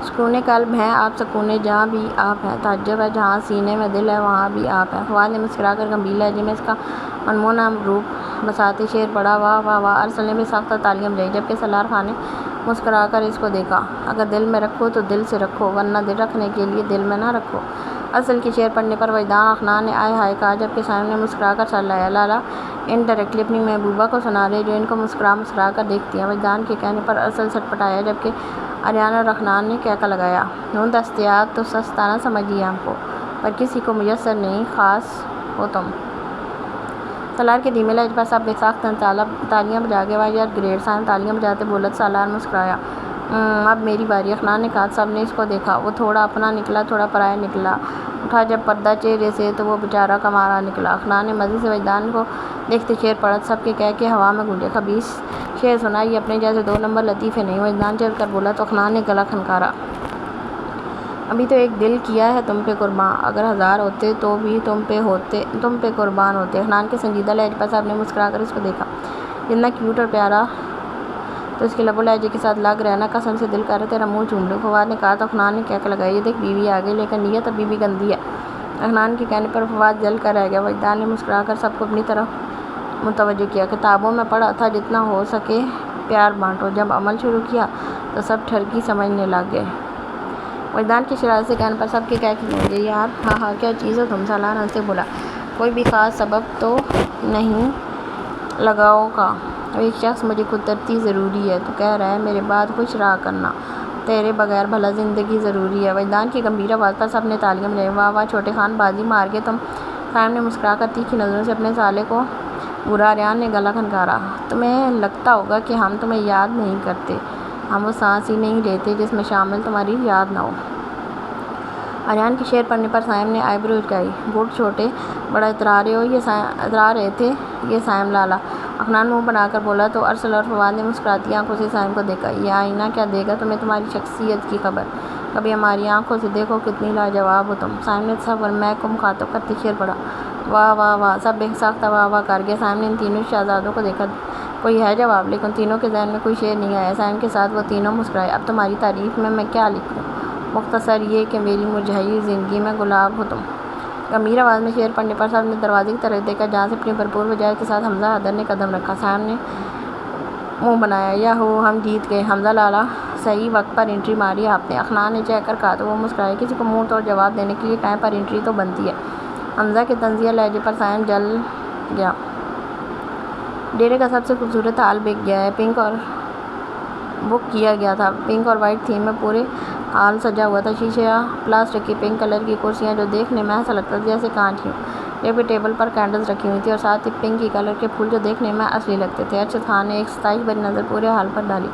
سکون قلب ہیں آپ، سکون جہاں بھی آپ ہیں، تعجب ہے جہاں سینے میں دل ہے وہاں بھی آپ ہیں۔ فواد نے مسکرا کر گمبھیر لہجے میں اس کا انمونا روپ بساتے شعر پڑھا۔ واہ واہ واہ! ارسل نے بھی سخت تالیاں بجائیں جبکہ سالار خان نے مسکرا کر اس کو دیکھا۔ اگر دل میں رکھو تو دل سے رکھو، ورنہ دل رکھنے کے لیے دل میں نہ رکھو۔ ارسل کے شعر پڑھنے پر وجدان رخنا نے آئے ہائے کہا جبکہ سائم نے مسکرا کر سر ہلایا۔ لالا انڈائریکٹلی اپنی محبوبہ کو سنا رہے جو ان کو مسکرا کر دیکھتی ہیں۔ وجدان کے کہنے پر ارسل سٹپٹایا جبکہ عریان اور رخنا نے کہکا لگایا۔ دستیاب تو سستا نہ سمجھیے ہم کو، پر کسی کو میسر نہیں، خاص ہو تم۔ سالار کے دھیمے لہجے پر سب بے ساختہ تالیاں بجا گئے۔ واہ یار گریٹ! سائم تالیاں بجاتے بولا تو سالار مسکرایا۔ اب میری باری، عریان نے کہا۔ سب نے اس کو دیکھا۔ وہ تھوڑا اپنا نکلا تھوڑا پرایا نکلا اٹھا جب پردہ چہرے سے تو وہ بیچارہ کمارا نکلا۔ عریان نے مزے سے وجدان کو دیکھتے شعر پڑھا تو سب کے کہکے ہوا میں گونجے۔ خبیث شعر سنائیے، اپنے جیسے 2 نمبر لطیفے نہیں، وجدان چڑھ کر بولا تو عریان نے گلا کھنکارا۔ ابھی تو ایک دل کیا ہے تم پہ قرباں، اگر 1000 ہوتے تو بھی تم پہ قربان ہوتے۔ عریان کے سنجیدہ لہجے پر سب نے مسکرا کر اس کو دیکھا۔ جتنا کیوٹ اور پیارا تو اس کے لب و لہجے کے ساتھ لگ رہا ہے نا، قسم سے دل کر رہا تیرا منہ چوم لوں۔ فواد نے کہا تو عریان نے کہکا لگایا، یہ دیکھ بیوی آ گئی لیکن نیت ابھی بھی گندی ہے۔ عریان کے کہنے پر فواد جل کر رہ گیا۔ وجدان نے مسکرا کر سب کو اپنی طرف متوجہ کیا۔ کتابوں میں پڑھا تھا جتنا ہو سکے پیار بانٹو، جب عمل شروع کیا تو سب ٹھرکی سمجھنے لگ گئے۔ وجدان کی شرارت سے کہنے پر سب کے کہکے گونجے۔ یار ہاں کیا چیز ہو تم، سالار ہنس سے بولا۔ کوئی بھی خاص سبب تو نہیں لگاؤ کا، ایک شخص مجھے خودترتی ضروری ہے، تو کہہ رہا ہے میرے بعد خوش رہا کرنا، تیرے بغیر بھلا زندگی ضروری ہے۔ وجدان کی گمبھیر آواز پر سب نے تالیاں بجائیں۔ واہ واہ چھوٹے خان، بازی مار گئے تم۔ سائم نے مسکرا کر تیکھی نظروں سے اپنے سالے کو گھورا۔ عریان نے گلا کھنکارا۔ تمہیں لگتا ہوگا کہ ہم تمہیں یاد نہیں کرتے، ہم وہ سانس ہی نہیں لیتے جس میں شامل تمہاری یاد نہ ہو۔ عریان کے شعر پڑھنے پر سائم نے آئی برو اٹکائی۔ گڈ چھوٹے، بڑا اترا رہے تھے یہ سائم لالا، اخنان منہ بنا کر بولا تو ارسل اور فواد نے مسکراتی آنکھوں سے سائم کو دیکھا۔ یہ آئینہ کیا دے گا تمہیں تمہاری شخصیت کی خبر؟ کبھی ہماری آنکھوں سے دیکھو کتنی لاجواب ہو تم۔ سائم نے تصور میں کو مخاطب کرتے شعر پڑھا۔ واہ واہ واہ، سب بے ساختہ واہ واہ کر گئے۔ سائم نے ان تینوں شہزادوں کو دیکھا، کوئی ہے جواب، لیکن تینوں کے ذہن میں کوئی شعر نہیں آیا۔ سائم کے ساتھ وہ تینوں مسکرائے۔ اب تمہاری تعریف میں کیا لکھوں؟ مختصر یہ کہ میری مرجھائی زندگی میں گلاب ہو تم۔ گمبھیر آواز میں شعر پڑھنے پر سب نے دروازے کی طرف دیکھا جہاں سے اپنی بھرپور وجاہت کے ساتھ حمزہ حیدر نے قدم رکھا۔ سائم نے منہ بنایا، یاہو ہم جیت گئے حمزہ لالا، صحیح وقت پر انٹری ماری آپ نے۔ اخنان نے چہک کر کہا تو وہ مسکرائے۔ کسی کو منہ توڑ جواب دینے کے لیے ٹائم پر انٹری تو بنتی ہے۔ حمزہ کے طنزیہ لہجے پر سائم جل گیا۔ ڈیرے کا سب سے خوبصورت ہال بک گیا ہے، بک کیا گیا تھا۔ پنک اور وائٹ تھیم میں پورے ہال سجا ہوا تھا۔ شیشہ پلاسٹک کی پنک کلر کی کرسیاں جو دیکھنے میں ایسا لگتا تھا جیسے کانچ ہوں۔ ایک ٹیبل پر کینڈلز رکھی ہوئی تھی اور ساتھ ہی پنک کی کلر کے پھول جو دیکھنے میں اصلی لگتے تھے۔ ارشد خان نے ایک ستائش بھری نظر پورے ہال پر ڈالی۔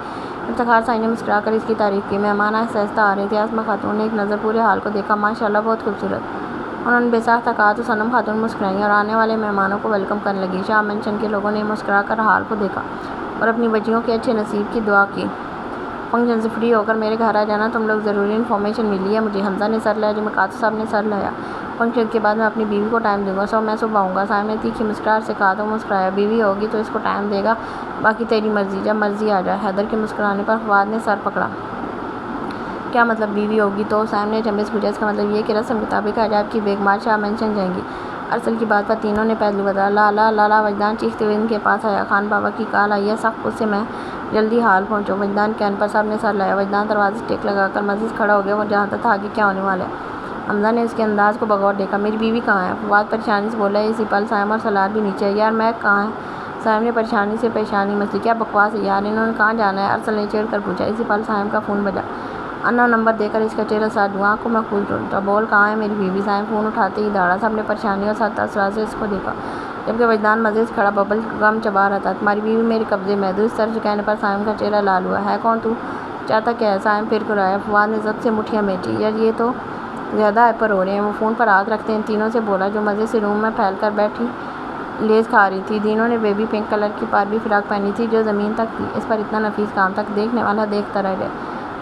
افتخار سائی نے مسکرا کر اس کی تعریف کی۔ مہمان آہستہ آہستہ آ رہے تھے۔ آسمہ خاتون نے ایک نظر پورے ہال کو دیکھا۔ ماشاءاللہ بہت خوبصورت، انہوں نے بے ساختہ کہا تو صنم خاتون مسکرائیں اور آنے والے مہمانوں کو ویلکم کرنے لگی۔ شاہ مینشن کے لوگوں نے مسکرا کر ہال کو دیکھا اور اپنی بچیوں کے اچھے نصیب کی دعا کی۔ فنکشن سے فری ہو کر میرے گھر آ جانا، تم لوگ ضروری انفارمیشن ملی ہے مجھے، حمزہ نے سر لہجے میں کہا تو سب نے سر لیا۔ فنکشن کے بعد میں اپنی بیوی کو ٹائم دوں گا، میں صبح آؤں گا۔ سائم نے تیکھی مسکراہٹ سے کہا تو مسکرایا۔ بیوی ہوگی تو اس کو ٹائم دے گا، باقی تیری مرضی، جب مرضی آ جائے۔ حیدر کے مسکرانے پر فواد نے سر پکڑا۔ کیا مطلب بیوی ہوگی تو؟ سائم نے چمبے سے پوچھا۔ اس کا مطلب یہ کہ رسم کے مطابق آج آپ کی بیگمات شاہ مینشن جائیں گی۔ ارسل کی بات پر تینوں نے پہلو بدلا۔ لالا لالا، وجدان چیختے ہوئے ان کے پاس آیا۔ خان بابا کی کال آئی ہے، سخت غصے میں جلدی ہال پہنچو۔ وجدان کہنے پر سب نے سر لایا۔ وجدان دروازے سے ٹیک لگا کر مزید کھڑا ہو گیا، وہ جانتا تھا آگے کیا ہونے والا ہے۔ حمزہ نے اس کے انداز کو بغور دیکھا۔ میری بیوی کہاں ہے؟ فواد پریشانی سے بولا۔ اسی پل سائم اور سلار بھی نیچے ہے۔ یار میں کہاں ہے؟ سائم نے پریشانی سے پیشانی مسلی۔ کیا بکواس ہے یار، انہوں نے کہاں جانا ہے؟ ارسل نے چڑھ کر پوچھا۔ اسی پل سائم کا فون بجا۔ انون نمبر دے کر اس کا چہرہ ساج ہوا، آنکھوں میں خون ٹوٹا۔ بول کہاں ہے میری بیوی؟ سائم فون اٹھاتے ہی دوڑا۔ سب نے پریشانی اور سخت تاثرات سے اس کو دیکھا، جبکہ وجدان مزے سے کھڑا ببل گم چبا رہا تھا۔ تمہاری بیوی میرے قبضے میں ہے۔ درست طرح سے کہنے پر سائم کا چہرہ لال ہوا۔ ہے کون تو؟ چاہتا کیا ہے؟ سائم پھر کرایا۔ فواد نے ضبط سے مٹھیاں میچی۔ یار یہ تو زیادہ ہائپر ہو رہے ہیں۔ وہ فون پر ہاتھ رکھتے ان تینوں سے بولا جو مزے سے روم میں پھیل کر بیٹھی لیز کھا رہی تھی۔ تینوں نے بیبی پنک کلر کی پاربی فراک پہنی تھی جو زمین تک تھی۔ اس پر اتنا نفیس کام تک دیکھنے والا دیکھتا رہ گیا۔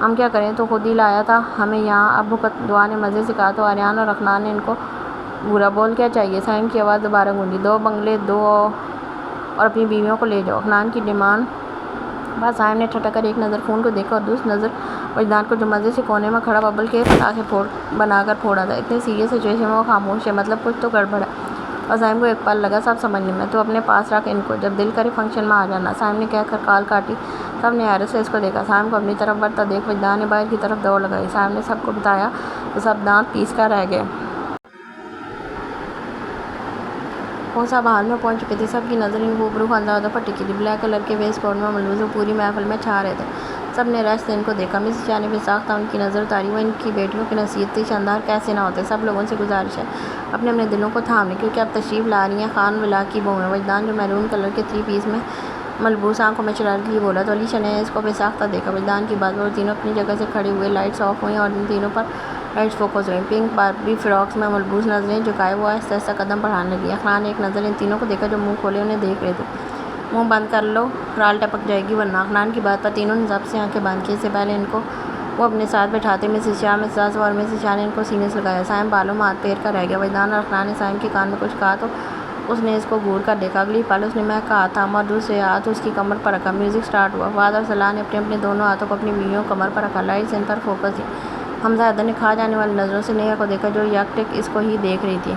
ہم کیا کریں، تو خود ہی لایا تھا ہمیں یہاں۔ اب بھکت دعا نے مزے سے کہا تو آریان اور اخنان نے ان کو برا بول کیا چاہیے؟ سائم کی آواز دوبارہ گونجی۔ 2 بنگلے دو اور اپنی بیویوں کو لے جاؤ، اخنان کی ڈیمانڈ۔ بعد سائم نے ٹھٹک کر ایک نظر فون کو دیکھا اور دوسری نظر وجدان کو جو مزے سے کونے میں کھڑا ببل کے پٹاخے بنا کر پھوڑا تھا۔ اتنے سیریس سچویشن میں وہ خاموش ہے، مطلب کچھ تو گڑبڑ ہے۔ اور سائم کو ایک پل لگا سب سمجھنے میں۔ تو اپنے پاس رکھ ان کو، جب دل کرے فنکشن میں آ جانا، سائم نے کہہ کر کال کاٹی۔ سب نے حیرت سے اس کو دیکھا۔ سائم کو اپنی طرف بڑھتا دیکھ وجدان نے باہر کی طرف دوڑ لگائی۔ سائم نے سب کو بتایا تو سب دانت پیس کر رہ گئے۔ وہ سب ہال میں پہنچ چکے تھے۔ سب کی نظر ان روبرو خانزادوں پر ٹکی تھی۔ بلیک کلر کے ویسٹ کوٹ میں ملبوس وہ پوری محفل میں چھا رہے تھے۔ سب نے رشک سے ان کو دیکھا۔ مسز شاہ نے بے ساختہ ان کی نظر اتاری۔ وہ ان کی بیٹیوں کی نصیحت تھی، شاندار کیسے نہ ہوتے۔ سب لوگوں سے گزارش ہے اپنے اپنے دلوں کو تھام لیں کیونکہ اب تشریف لا رہی ہیں خان ولا کی بہویں۔ وجدان جو میرون کلر کے 3 پیس میں ملبوس آنکھوں میں شرارت لیے بولا تو علیشا نے اس کو بے ساختہ دیکھا۔ وجدان کی بات پر تینوں اپنی جگہ سے کھڑے ہوئے۔ لائٹس آف ہوئیں اور ان تینوں پر لائٹس فوکس ہوئیں۔ پنک باربی فراکس میں ملبوس نظریں جھکائے وہ آہستہ آہستہ قدم بڑھانے لگی۔ اخنان نے ایک نظر ان تینوں کو دیکھا جو منہ کھولے انہیں دیکھ رہے تھے۔ منہ بند کر لو، رال ٹپک جائے گی ورنہ۔ اخنان کی بات پر تینوں نے ضبط سے آنکھیں بند کی۔ اس سے پہلے ان کو وہ اپنے ساتھ بٹھاتے مسز شاہ، مسز اعظم اور مسز شاہ نے ان کو سینے سے لگایا۔ سائم بالوں میں ہاتھ پھیر کر رہ گیا۔ وجدان اور اخنان نے سائم کے کان میں کچھ کہا تو اس نے اس کو گھور کر دیکھا۔ اگلی پل اس نے میں کا ہاتھ تھاما اور دوسرے ہاتھ اس کی کمر پر رکھا۔ میوزک سٹارٹ ہوا۔ فواد اور سلار نے اپنے اپنے دونوں ہاتھوں کو اپنی بیویوں کی کمر پر رکھا۔ لائٹس ان پر فوکس تھی۔ حمزہ حیدر نے کھا جانے والی نظروں سے نیہا کو دیکھا جو یکٹک اس کو ہی دیکھ رہی تھی۔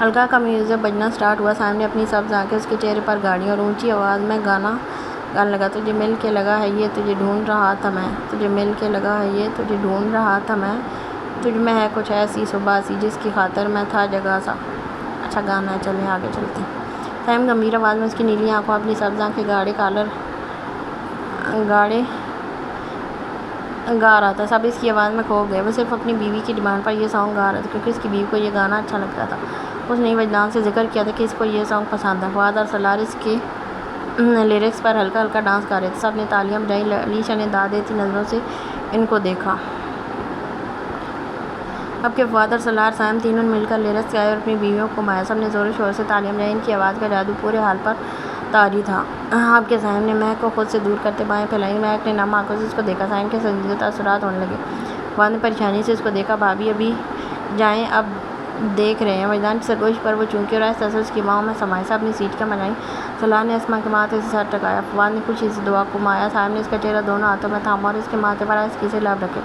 ہلکا کا میوزک بجنا سٹارٹ ہوا۔ سائم نے اپنی سبز آنکھیں اس کے چہرے پر گاڑیں اور اونچی آواز میں گانا گانے لگا۔ تجھے مل کے لگا ہے یہ، تجھے ڈھونڈ رہا تھا میں، تجھے مل کے لگا ہے یہ، تجھے ڈھونڈ رہا تھا میں، تجھ میں ہے کچھ ایسی صبح سی جس کی خاطر میں تھا جگہ سا۔ اچھا گانا ہے، چلیں آگے چلتے ہیں۔ سائم گمبھیر آواز میں اس کی نیلی آنکھوں اپنی سبز آنکھیں گاڑے کالر گا رہا تھا۔ سب اس کی آواز میں کھو گئے۔ وہ صرف اپنی بیوی کی ڈیمانڈ پر یہ سانگ گا رہا تھا کیونکہ اس کی بیوی کو یہ گانا اچھا لگتا تھا۔ اس نے وجدان سے ذکر کیا تھا کہ اس کو یہ سانگ پسند ہے۔ فواد اور سلار اس کے لیرکس پر ہلکا ہلکا ڈانس کر رہے تھے۔ سب نے تالیاں بجائیں۔ علیشا نے داد دیتی نظروں سے ان کو دیکھا۔ اب کہ فواد اور سلار سائم تینوں نے مل کر لیرکس گائے اور اپنی بیویوں کو گھمایا، سب نے زور و شور سے تالیاں بجائیں۔ ان کی آواز کا جادو پورے ہال پر طاری تھا۔ آپ کے سائم نے مہک کو خود سے دور کرتے بائیں پھیلائی۔ مہک نے نم آنکھوں سے اس کو دیکھا۔ سائم کے سنجیدہ تاثرات ہونے لگے۔ فواد نے پریشانی سے اس کو دیکھا۔ بھابھی ابھی جائیں، اب دیکھ رہے ہیں۔ وجدان کی سرگوشی پر وہ چونکی اور آہستہ سے اس کی باہوں میں سمائی۔ سب نے سیٹ کم بجائیں۔ سلار نے اسما کے ماتھے سے سر ٹکایا۔ فواد نے خوشی سے دعا کمایا۔ سائم نے اس کا چہرہ دونوں ہاتھوں میں تھاما اور اس کے ماتھے پر آہستگی سے لب رکھے۔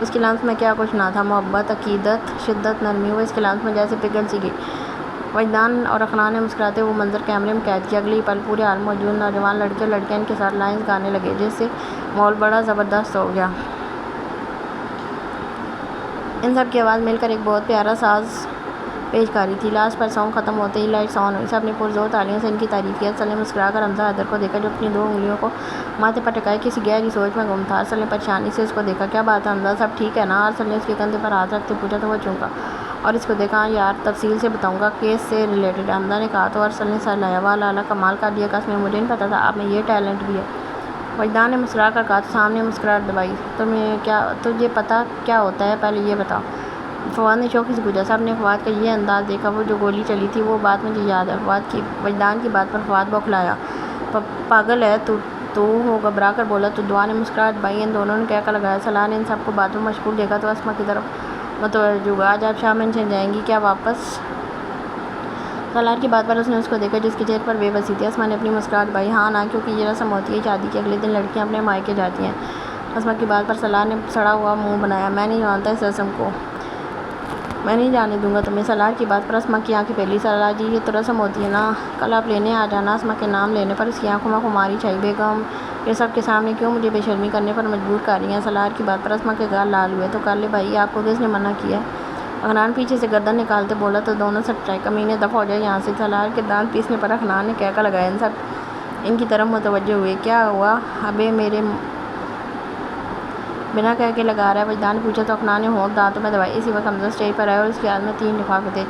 اس کے لمس میں کیا کچھ نہ تھا، محبت، عقیدت، شدت، نرمی۔ وہ اس کے لمس میں جیسے پگھل سی گئی۔ وجدان اور افنان نے مسکراتے وہ منظر کیمرے میں قید کیا۔ اگلے ہی پل پورے ہال میں موجود نوجوان لڑکے اور لڑکیاں ان کے ساتھ لائنز گانے لگے، جس سے ماحول بڑا زبردست ہو گیا۔ ان سب کی آواز مل کر ایک بہت پیارا ساز پیش کاری تھی۔ لاسٹ پر سانگ ختم ہوتے ہی لائٹس آن ہوئی۔ سب نے پرزور تالیوں سے ان کی تعریف کی۔ ارسل نے مسکرا کر حمزہ حیدر کو دیکھا جو اپنی 2 انگلیوں کو ماتھے پر ٹکائے کسی گہری سوچ میں گم تھا۔ ارسل نے پریشانی سے اس کو دیکھا۔ کیا بات ہے حمزہ، سب ٹھیک ہے نا؟ ارسل نے اس کے کندھے پر ہاتھ رکھتے پوچھا تو وہ چونکا اور اس کو دیکھا۔ ہاں یار، تفصیل سے بتاؤں گا، کیس سے ریلیٹڈ ہے، حمزہ نے کہا تو ارسل نے سر ہلایا۔ واہ لالا، کمال کر دیا قسم، مجھے نہیں پتا تھا آپ میں یہ ٹیلنٹ بھی ہے۔ وجدان نے مسکرا کر کہا تو سامنے مسکراہٹ دبائی۔ تجھے پتا کیا ہوتا ہے، پہلے یہ بتاؤ۔ فواد نے شوقی سے پوچھا۔ سب نے فواد کا یہ انداز دیکھا۔ وہ جو گولی چلی تھی وہ بات مجھے یاد ہے۔ وجدان کی بات پر فواد بوکھلایا۔ پاگل ہے تو وہ گھبرا کر بولا تو دعا نے مسکراہٹ دبائی۔ ان دونوں نے کہکا لگایا۔ سلار نے ان سب کو باتوں میں مشغول دیکھا تو اسما کی طرف متوجہ ہوا۔ آج آپ شام میں جائیں گی کیا واپس؟ سلار کی بات پر اس نے اس کو دیکھا جس کے چہرے پر بے بسی تھی۔ اسما نے اپنی مسکراہٹ دبائی۔ ہاں نا، کیونکہ یہ رسم ہوتی ہے شادی کے اگلے دن لڑکیاں اپنے مائکے جاتی ہیں۔ اسما کی بات پر سلار نے سڑا ہوا منہ بنایا۔ میں نہیں مانتا اس رسم کو، میں نہیں جانے دوں گا تمہیں۔ سلار کی بات پر اسما کی آنکھیں پھیلی۔ سلار جی، یہ تو رسم ہوتی ہے نا، کل آپ لینے آ جانا۔ اسما کے نام لینے پر اس کی آنکھوں میں خماری چھائی۔ بیگم یہ سب کے سامنے کیوں مجھے بے شرمی کرنے پر مجبور کر رہی ہیں؟ سلار کی بات پر اسما کے گال لال ہوئے۔ تو کر لے بھائی، آپ کو کس نے منع کیا ہے؟ افنان پیچھے سے گردن نکالتے بولا تو دونوں سے ٹرائی کمینے دفع ہو جائے یہاں سے۔ سلار کے دانت پیسنے پر افنان نے کہکا لگایا۔ ان سب ان کی طرف متوجہ ہوئے۔ کیا ہوا ابے، میرے بنا کہہ کے لگا رہا ہے؟ وجدان نے پوچھا تو افنان نے ہونٹ دانتوں میں دبائے۔ اسی وقت حمزہ اسٹیج پر آیا اور اس کے ہاتھ میں 3 لفافے تھے۔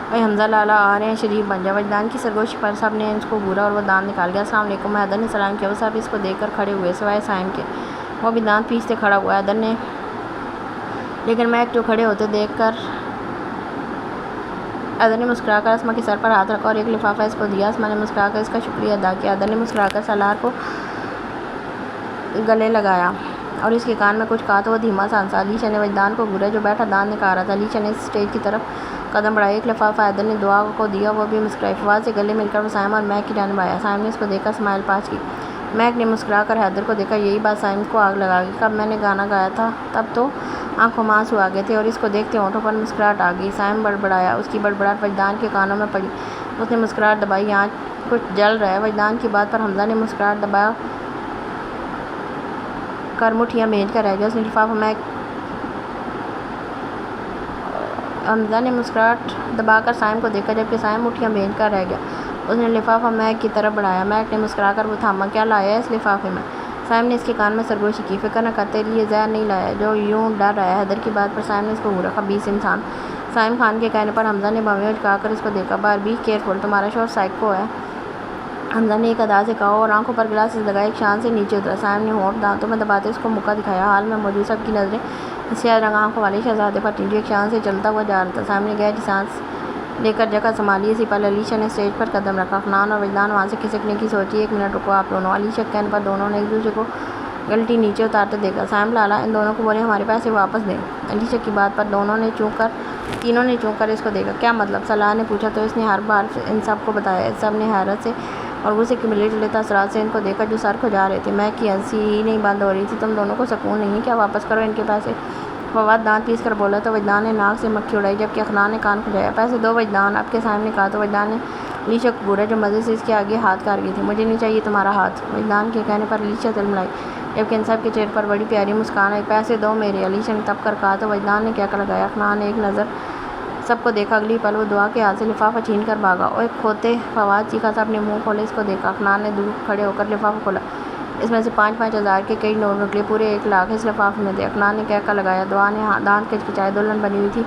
بھائی حمزہ لالا آ رہے ہیں، شریف بن جا۔ وجدان کی سرگوشی پر سب نے اس کو گھورا اور وہ دانت نکال گیا۔ السلام علیکم۔ حیدر نے سلام کیا۔ وہ سب اس کو دیکھ کر کھڑے ہوئے سوائے سائم کے، وہ بھی دانت پیستے کھڑا ہوا۔ حیدر نے لیکن مہک جو کھڑے ہوتے دیکھ کر حیدر نے مسکرا کر اسما کے سر پر ہاتھ رکھا اور ایک لفافہ اس کو دیا۔ اسما نے مسکرا کر اس کا شکریہ ادا کیا۔ حیدر نے مسکرا کر سلار کو گلے لگایا اور اس کے کان میں کچھ کہا تو وہ دھیما سا ہنسا۔ علیشا نے وجدان کو گھورا جو بیٹھا دانت نکال رہا تھا۔ علیشا نے اسٹیج کی طرف قدم بڑھایا۔ ایک لفافہ حیدر نے دعا کو دیا، وہ بھی مسکرائی۔ فواد سے گلے مل کر وہ سائم اور مہک کی جانب آیا۔ سائم نے اس کو دیکھا، اسمائل پاس کی۔ مہک نے مسکرا کر حیدر کو دیکھا۔ یہی بات سائم کو آگ لگا گئی۔ کب میں نے گانا گایا تھا تب تو آنکھوں میں آنسو آ گئے تھے اور اس کو دیکھتے ہونٹوں پر مسکراہٹ آ گئی۔ سائم بڑبڑایا۔ اس کی بڑبڑاہٹ وجدان کے کانوں میں پڑی۔ اس نے مسکراہٹ دبائی۔ یہاں کچھ جل رہا ہے۔ وجدان کی بات پر حمزہ نے مسکراہٹ دبا کر مٹھیاں بھینج کر رہ گیا۔ اس نے لفافہ حمزہ نے مسکراہٹ دبا کر سائم کو دیکھا جبکہ سائم مٹھیاں بھینج کر رہ گیا۔ اس نے لفافہ مہک کی طرف بڑھایا۔ مہک نے مسکرا کر وہ تھاما۔ کیا لایا ہے اس لفافے میں؟ سائم نے اس کے کان میں سرگوشی کی۔ فکر نہ کر، تیرے لیے زہر نہیں لایا جو یوں ڈر رہا ہے۔ حیدر کی بات پر سائم نے اس کو گھورا۔ خبیث انسان۔ سائم خان کے کہنے پر حمزہ نے بھویں اچکا کر اس کو دیکھا۔ بی کیئرفل، تمہارا شوہر سائیکو ہے، حمزہ نے ایک ادا سے کہا اور آنکھوں پر گلاسز لگائے ایک شان سے نیچے اترا۔ سائم نے ہونٹ دانتوں میں دباتے اس کو مکہ دکھایا۔ حال میں موجود سب کی نظریں سیاہ رنگ آنکھوں والے شہزادے پر تھیں جو ایک شان سے چلتا ہوا جا رہا تھا۔ سائم نے گہری سانس لے کر جگہ سنبھالی۔ اسی پل علیشا نے اسٹیج پر قدم رکھا۔ افنان اور وجدان وہاں سے کھسکنے کی سوچی۔ ایک منٹ رکو آپ دونوں۔ علیشا کے کہنے پر دونوں نے ایک دوسرے کو گلٹی نیچے اتارتے دیکھا۔ سائم لالا، ان دونوں کو بولے ہمارے پیسے واپس دیں۔ علیشا کی بات پر تینوں نے چونک کر اس کو دیکھا۔ کیا مطلب؟ سلار نے پوچھا تو اس نے ہر بار ان سب کو بتایا۔ سب نے حیرت سے اور غصے کے ملے جلے تاثرات سے ان کو دیکھا جو سر کھجا رہے تھے۔ مہک کی ہنسی ہی نہیں بند ہو رہی تھی۔ تم دونوں کو سکون نہیں کیا؟ واپس کرو ان کے پیسے۔ فواد دانت پیس کر بولا تو وجدان نے ناک سے مکھی اڑائی جبکہ افنان نے کان کھجایا۔ پیسے دو وجدان، اب کے سائم نے کہا تو وجدان نے علیشا کو گھورا جو مزے سے اس کے آگے ہاتھ کار گئی تھی۔ مجھے نہیں چاہیے تمہارا ہاتھ۔ وجدان کے کہنے پر علیشا تلملائی جبکہ ان سب کے چہرے پر بڑی پیاری مسکان آئی۔ پیسے دو میرے، علیشا نے تب کر کہا تو وجدان نے کہکا لگایا۔ افنان نے ایک نظر سب کو دیکھا۔ اگلی پل وہ دعا کے ہاتھ سے لفافہ چھین کر بھاگا۔ اوئے کھوتے، فواد چیخا۔ سب نے منہ کھولے اس کو دیکھا۔ افنان نے دور کھڑے ہو کر لفافہ کھولا۔ اس میں سے 5-5 ہزار کے کئی نوٹ نکلے۔ پورے 1 لاکھ اس لفافے میں تھے۔ افنان نے کہکا لگایا۔ دعا نے دانت کچکچائے۔ دلہن بنی ہوئی تھی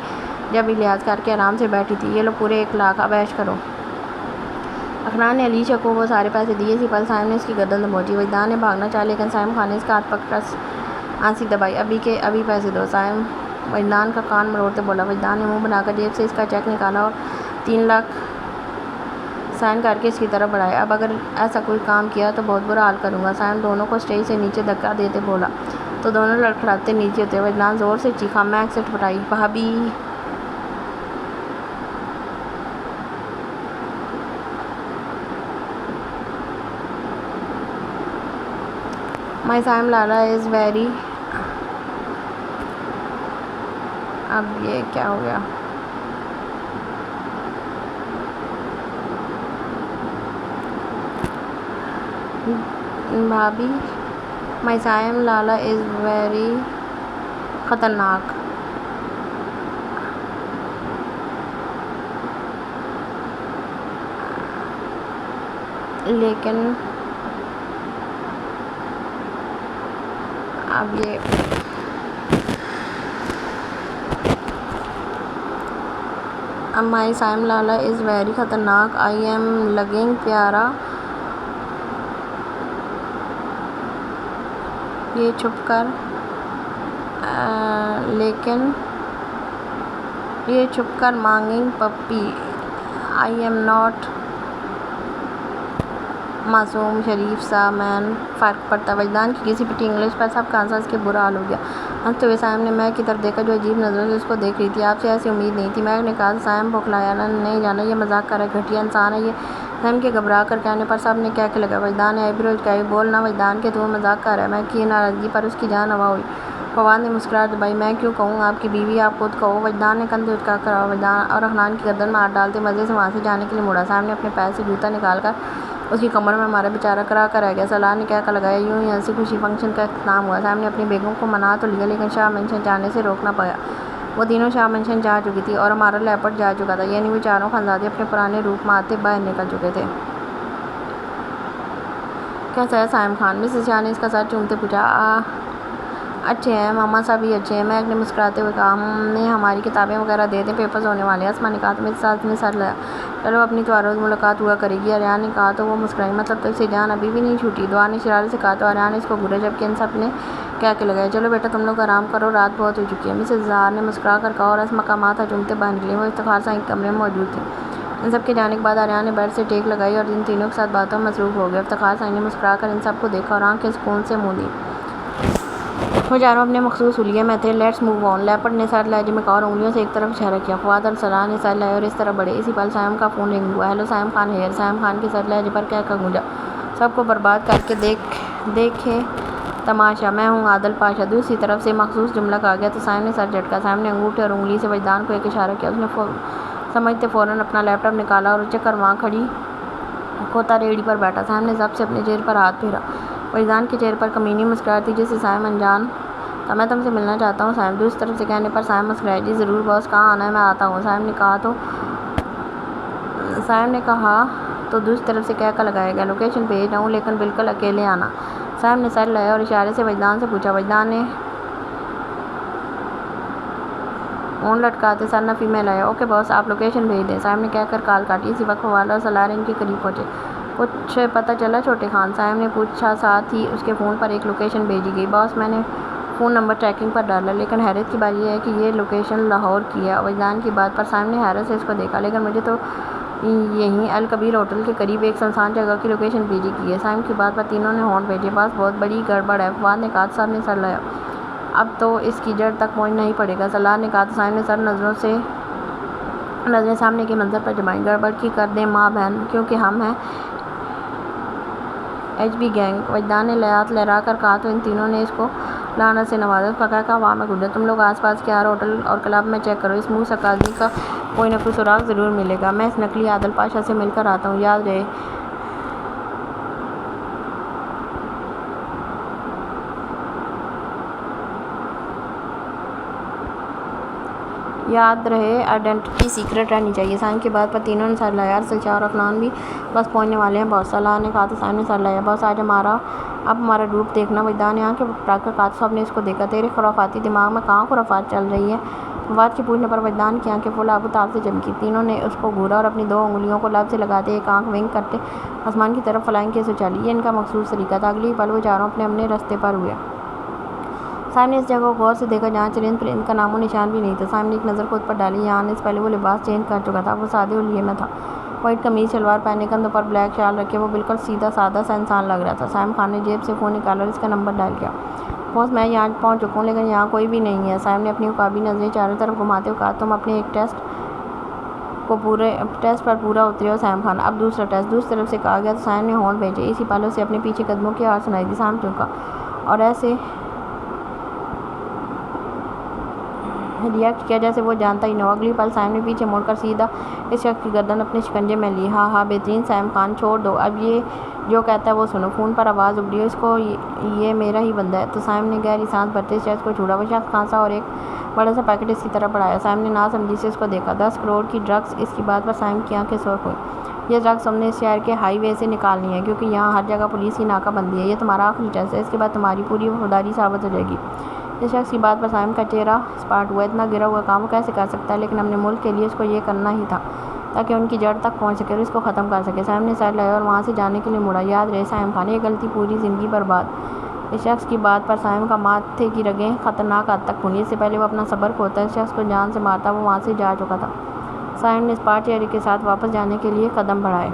جب بھی لحاظ کر کے آرام سے بیٹھی تھی۔ یہ لو پورے 1 لاکھ، اب عیش کرو۔ افنان نے علیشا کو وہ سارے پیسے دیے۔ اسی پل سائم نے اس کی گردن دبوچی۔ وجدان نے بھاگنا چاہا لیکن سائم خان نے اس کا ہاتھ پکڑ کر آنسی دبائی۔ ابھی پیسے دو۔ سائم وجدان کا کان مروڑتے بولا۔ وجدان نے منہ بنا کر جیب سے اس کا چیک نکالا اور 3 لاکھ سائن کر کے اس کی طرف بڑھائے۔ اب اگر ایسا کوئی کام کیا تو بہت برا حال کروں گا۔ سائن دونوں کو اسٹیج سے نیچے دھکا دیتے بولا تو دونوں لڑکھڑاتے نیچے ہوتے۔ وجدان زور سے چیخا، میں ایکسٹ پٹائی، بھابی مائی سائم لالا از ویری۔ اب یہ کیا ہو گیا؟ بھابی مائی سائم لالا از ویری خطرناک۔ لیکن اب یہ مائی سائم لالا از ویری خطرناک، آئی ایم لگنگ پیارا، یہ چھپ کر لیکن یہ چھپ کر مانگنگ پپی، آئی ایم ناٹ معصوم شریف سا مین، فرق پڑتا۔ وجدان کی گھسی پٹی انگلش پر سب کا ہنسا، اس کے برا حال ہو گیا۔ ہنستے ہوئے سائم نے مہک کی طرف دیکھا جو عجیب نظروں سے اس کو دیکھ رہی تھی۔ آپ سے ایسی امید نہیں تھی۔ مہک نے کہا، سائم بوکھلایا، نہیں جانا، یہ مذاق کر رہا ہے، گھٹیا انسان ہے یہ۔ سائم کے گھبرا کر کہنے پر سب نے کہنے لگا۔ وجدان نے آئی برو جھکائی، بول نہ وجدان کہ تو مذاق کر رہا ہے۔ مہک کی ناراضگی پر اس کی جان ہوا ہوئی۔ فواد نے مسکراہٹ دبائی، میں کیوں کہوں، آپ کی بیوی، آپ خود کہو۔ وجدان نے کندھے اٹھا کر وجدان اور حنان کی گردن میں ہاتھ ڈالتے مزے سے وہاں سے جانے کے لیے مڑا۔ سائم نے اپنے پیر سے جوتا نکال کر اس کی کمر میں مارا، بیچارہ کرا کر رہ گیا۔ سالار نے کہہ لگایا، یوں ہی ہنسی خوشی فنکشن کا اختتام ہوا۔ سائم نے اپنی بیگم کو منا تو لیا لیکن شاہ مینشن جانے سے روک نہ پایا۔ وہ تینوں شاہ مینشن جا چکی تھی اور ہمارا لیپٹ جا چکا تھا، یعنی وہ چاروں خانزادے اپنے پرانے روپ میں آتے باہر نکل چکے تھے۔ کیسا ہے سائم خان؟ مسز شاہ نے اس کا سر چومتے پوچھا۔ اچھے ہیں ماما، سبھی اچھے ہیں، مہک نے مسکراتے ہوئے کہا۔ ہمیں ہماری کتابیں وغیرہ دے دیں، پیپرز ہونے والے ہیں۔ اسما نے کہا تو میرے ساتھ نے سر لایا، چلو اپنی تو ہر روز ملاقات ہوا کرے گی۔ آریان نے کہا تو وہ مسکرائی، مطلب تو اسے جان ابھی بھی نہیں چھوٹی؟ دعا نے شرارت سے کہا تو آریان نے اس کو گھورا، جبکہ ان سب نے کہہ لگایا، چلو بیٹا تم لوگ آرام کرو، رات بہت ہو چکی ہے۔ مسز زہار نے مسکرا کر کہا اور اسما کا ماتھا چومتے باہر نکلی۔ وہ افتخار سائیں کے کمرے میں موجود تھے۔ ان سب کے جانے کے بعد آریان نے بیڈ سے ٹیک لگائی اور ان تینوں کے ساتھ باتوں میں مصروف ہو گیا۔ افتخار سائیں نے مسکرا کر ان سب کو دیکھا اور آنکھیں سکون سے منہ دی۔ وہ چاروں اپنے مخصوص حلیے میں تھے۔ لیٹس موو آن، لیپٹ نے سرد لہجے میں کہا اور انگلیوں سے ایک طرف اشارہ کیا۔ فواد اور سالار نے سر لائے اور اس طرف بڑھے۔ اسی پل سائم کا فون رنگ ہوا۔ ہیلو سائم خان ہیئر۔ سائم خان کے سرد لہجے پر کہہ گونجا، سب کو برباد کر کے دیکھے تماشا، میں ہوں عادل پاشا۔ دوسری طرف سے مخصوص جملہ کہا گیا تو سائم نے سر جھٹکا۔ سائم نے انگوٹھے اور انگلی سے وجدان کو ایک اشارہ کیا۔ اس نے سمجھتے فوراً اپنا لیپ ٹاپ نکالا اور اچک کر وہاں کھڑی کھوتا ریڑھی پر بیٹھا۔ سائم نے ضبط سے اپنے چہرے پر ہاتھ پھیرا۔ وجدان کے چہرے پر کمینی مسکراہٹ تھی جسے سائم انجان تھا۔ میں تم سے ملنا چاہتا ہوں سائم۔ دوسری طرف سے کہنے پر سائم مسکرائے، جی ضرور باس، کہاں آنا ہے؟ میں آتا ہوں۔ سائم نے کہا تو دوسری طرف سے کہہ لگایا گیا، لوکیشن بھیج رہا ہوں لیکن بالکل اکیلے آنا۔ سائم نے سر لایا اور اشارے سے وجدان سے پوچھا۔ وجدان نے اون لٹکاتے سر نفی میں لایا، اوکے باس، آپ لوکیشن بھیج دیں۔ سائم نے کہہ کر کال کاٹی۔ اسی وقت فواد اور سالار ان کے قریب پہنچے۔ کچھ پتہ چلا چھوٹے خان؟ سائم نے پوچھا، ساتھ ہی اس کے فون پر ایک لوکیشن بھیجی گئی۔ باس میں نے فون نمبر ٹریکنگ پر ڈالا لیکن حیرت کی بات یہ ہے کہ یہ لوکیشن لاہور کی ہے۔ وجدان کی بات پر سائم نے حیرت سے اس کو دیکھا، لیکن مجھے تو یہیں الکبیر ہوٹل کے قریب ایک سنسان جگہ کی لوکیشن بھیجی گئی ہے۔ سائم کی بات پر تینوں نے ہونٹ بھیجے۔ باس بہت بڑی گڑبڑ ہے، فواد نے کہا تو سب نے سر لایا، اب تو اس کی جڑ تک پہنچنا ہی پڑے گا۔ سالار نے کہا تو سائم نے سر نظریں سامنے کے منظر پر جمائیں، گڑبڑ کی کر دیں ماں بہن، کیونکہ ہم ہیں ایچ بی گینگ۔ وجدان نے ہاتھ لہرا کر کہا تو ان تینوں نے اس کو لعنت سے نوازا۔ اس کا کہا ہوا میں گونجا، تم لوگ آس پاس کے ہر ہوٹل اور کلب میں چیک کرو، اس منہ سک آدمی کا کوئی نہ کوئی سراغ ضرور ملے گا۔ میں اس نقلی عادل پاشا سے مل کر آتا ہوں، یاد رہے۔ آئیڈینٹی سیکرٹ رہنی چاہیے۔ سائم کی بات پر تینوں نے سر لایا۔ ارسل شاہ اور افنان بھی بس پہنچنے والے ہیں باس، سالار نے کہا تو سائم نے سر لایا۔ باس آج اب ہمارا روپ دیکھنا۔ وجدان نے آنکھیں پھٹا کر کہا تو سب نے اس کو دیکھا۔ تیرے خرافاتی دماغ میں کہاں خرافات چل رہی ہیں؟ فواد کے پوچھنے پر وجدان کی آنکھیں فل آب و تاب سے چمکی۔ تینوں نے اس کو گھورا اور اپنی دو انگلیوں کو لب سے لگاتے ایک آنکھ ونک کرتے آسمان کی طرف فلائنگ کیس اچھالی۔ یہ ان کا مخصوص طریقہ تھا۔ اگلی پل وہ چاروں اپنے رستے پر ہوئے۔ سائم نے اس جگہ کو غور سے دیکھا جہاں چرند پرند کا نام و نشان بھی نہیں تھا۔ سائم نے ایک نظر خود پر ڈالی، یہاں آنے سے پہلے وہ لباس چینج کر چکا تھا، وہ سادے حلیے میں تھا۔ وائٹ قمیض شلوار پہنے کندھوں پر بلیک شال رکھے وہ بالکل سیدھا سادہ سا انسان لگ رہا تھا۔ سائم خان نے جیب سے فون نکالا اور اس کا نمبر ڈائل کیا۔ باس میں یہاں پہنچ چکا ہوں لیکن یہاں کوئی بھی نہیں ہے۔ سائم نے اپنی عقابی نظریں چاروں طرف گھماتے ہوئے کہا، تم اپنے ایک ٹیسٹ پر پورا اترے ہو سائم خان، اب دوسرا ٹیسٹ۔ دوسری طرف سے کہا گیا تو سائم نے ہونٹ بھیجے۔ اسی پل اسے اپنے پیچھے قدموں کی آواز سنائی دی۔ سائم چونکا اور ایسے ریئیکٹ کیا جیسے وہ جانتا ہی نہ ہو۔ اگلی پل سائم نے پیچھے مڑ کر سیدھا اس شخص کی گردن اپنے شکنجے میں لی۔ ہاں بہترین سائم خان، چھوڑ دو اب یہ جو کہتا ہے وہ سنو۔ فون پر آواز ابھری، اس کو یہ میرا ہی بندہ ہے۔ تو سائم نے گہری سانس بھرتے اس شخص کو چھوڑا۔ وہ شخص کھانسا اور ایک بڑا سا پیکٹ اس کی طرف بڑھایا۔ سائم نے ناسمجھی سے اس کو دیکھا۔ 10 کروڑ کی ڈرگس، اس کی بات پر سائم کی آنکھیں سرخ ہوئیں۔ یہ ڈرگس ہم نے اس شہر کے ہائی وے سے نکالنی ہے کیونکہ یہاں ہر جگہ پولیس کی ناکہ بندی ہے۔ یہ تمہارا آخری ٹیسٹ ہے، اس کے بعد تمہاری پوری وفاداری ثابت ہو جائے گی۔ اس شخص کی بات پر سائم کا چہرہ سپاٹ ہوا۔ اتنا گرا ہوا کام وہ کیسے کر سکتا ہے؟ لیکن اپنے ملک کے لیے اس کو یہ کرنا ہی تھا تاکہ ان کی جڑ تک پہنچ سکے اور اس کو ختم کر سکے۔ سائم نے سر لایا اور وہاں سے جانے کے لیے مڑا۔ یاد رہے سائم خان، یہ غلطی پوری زندگی برباد۔ اس شخص کی بات پر سائم کا ماتھے کی رگیں خطرناک حد تک پھونی۔ اس سے پہلے وہ اپنا صبر کھوتا اس شخص کو جان سے مارتا وہ وہاں سے جا چکا تھا۔ سائم نے اسپاٹ چہرے کے ساتھ واپس جانے کے لیے قدم بڑھائے۔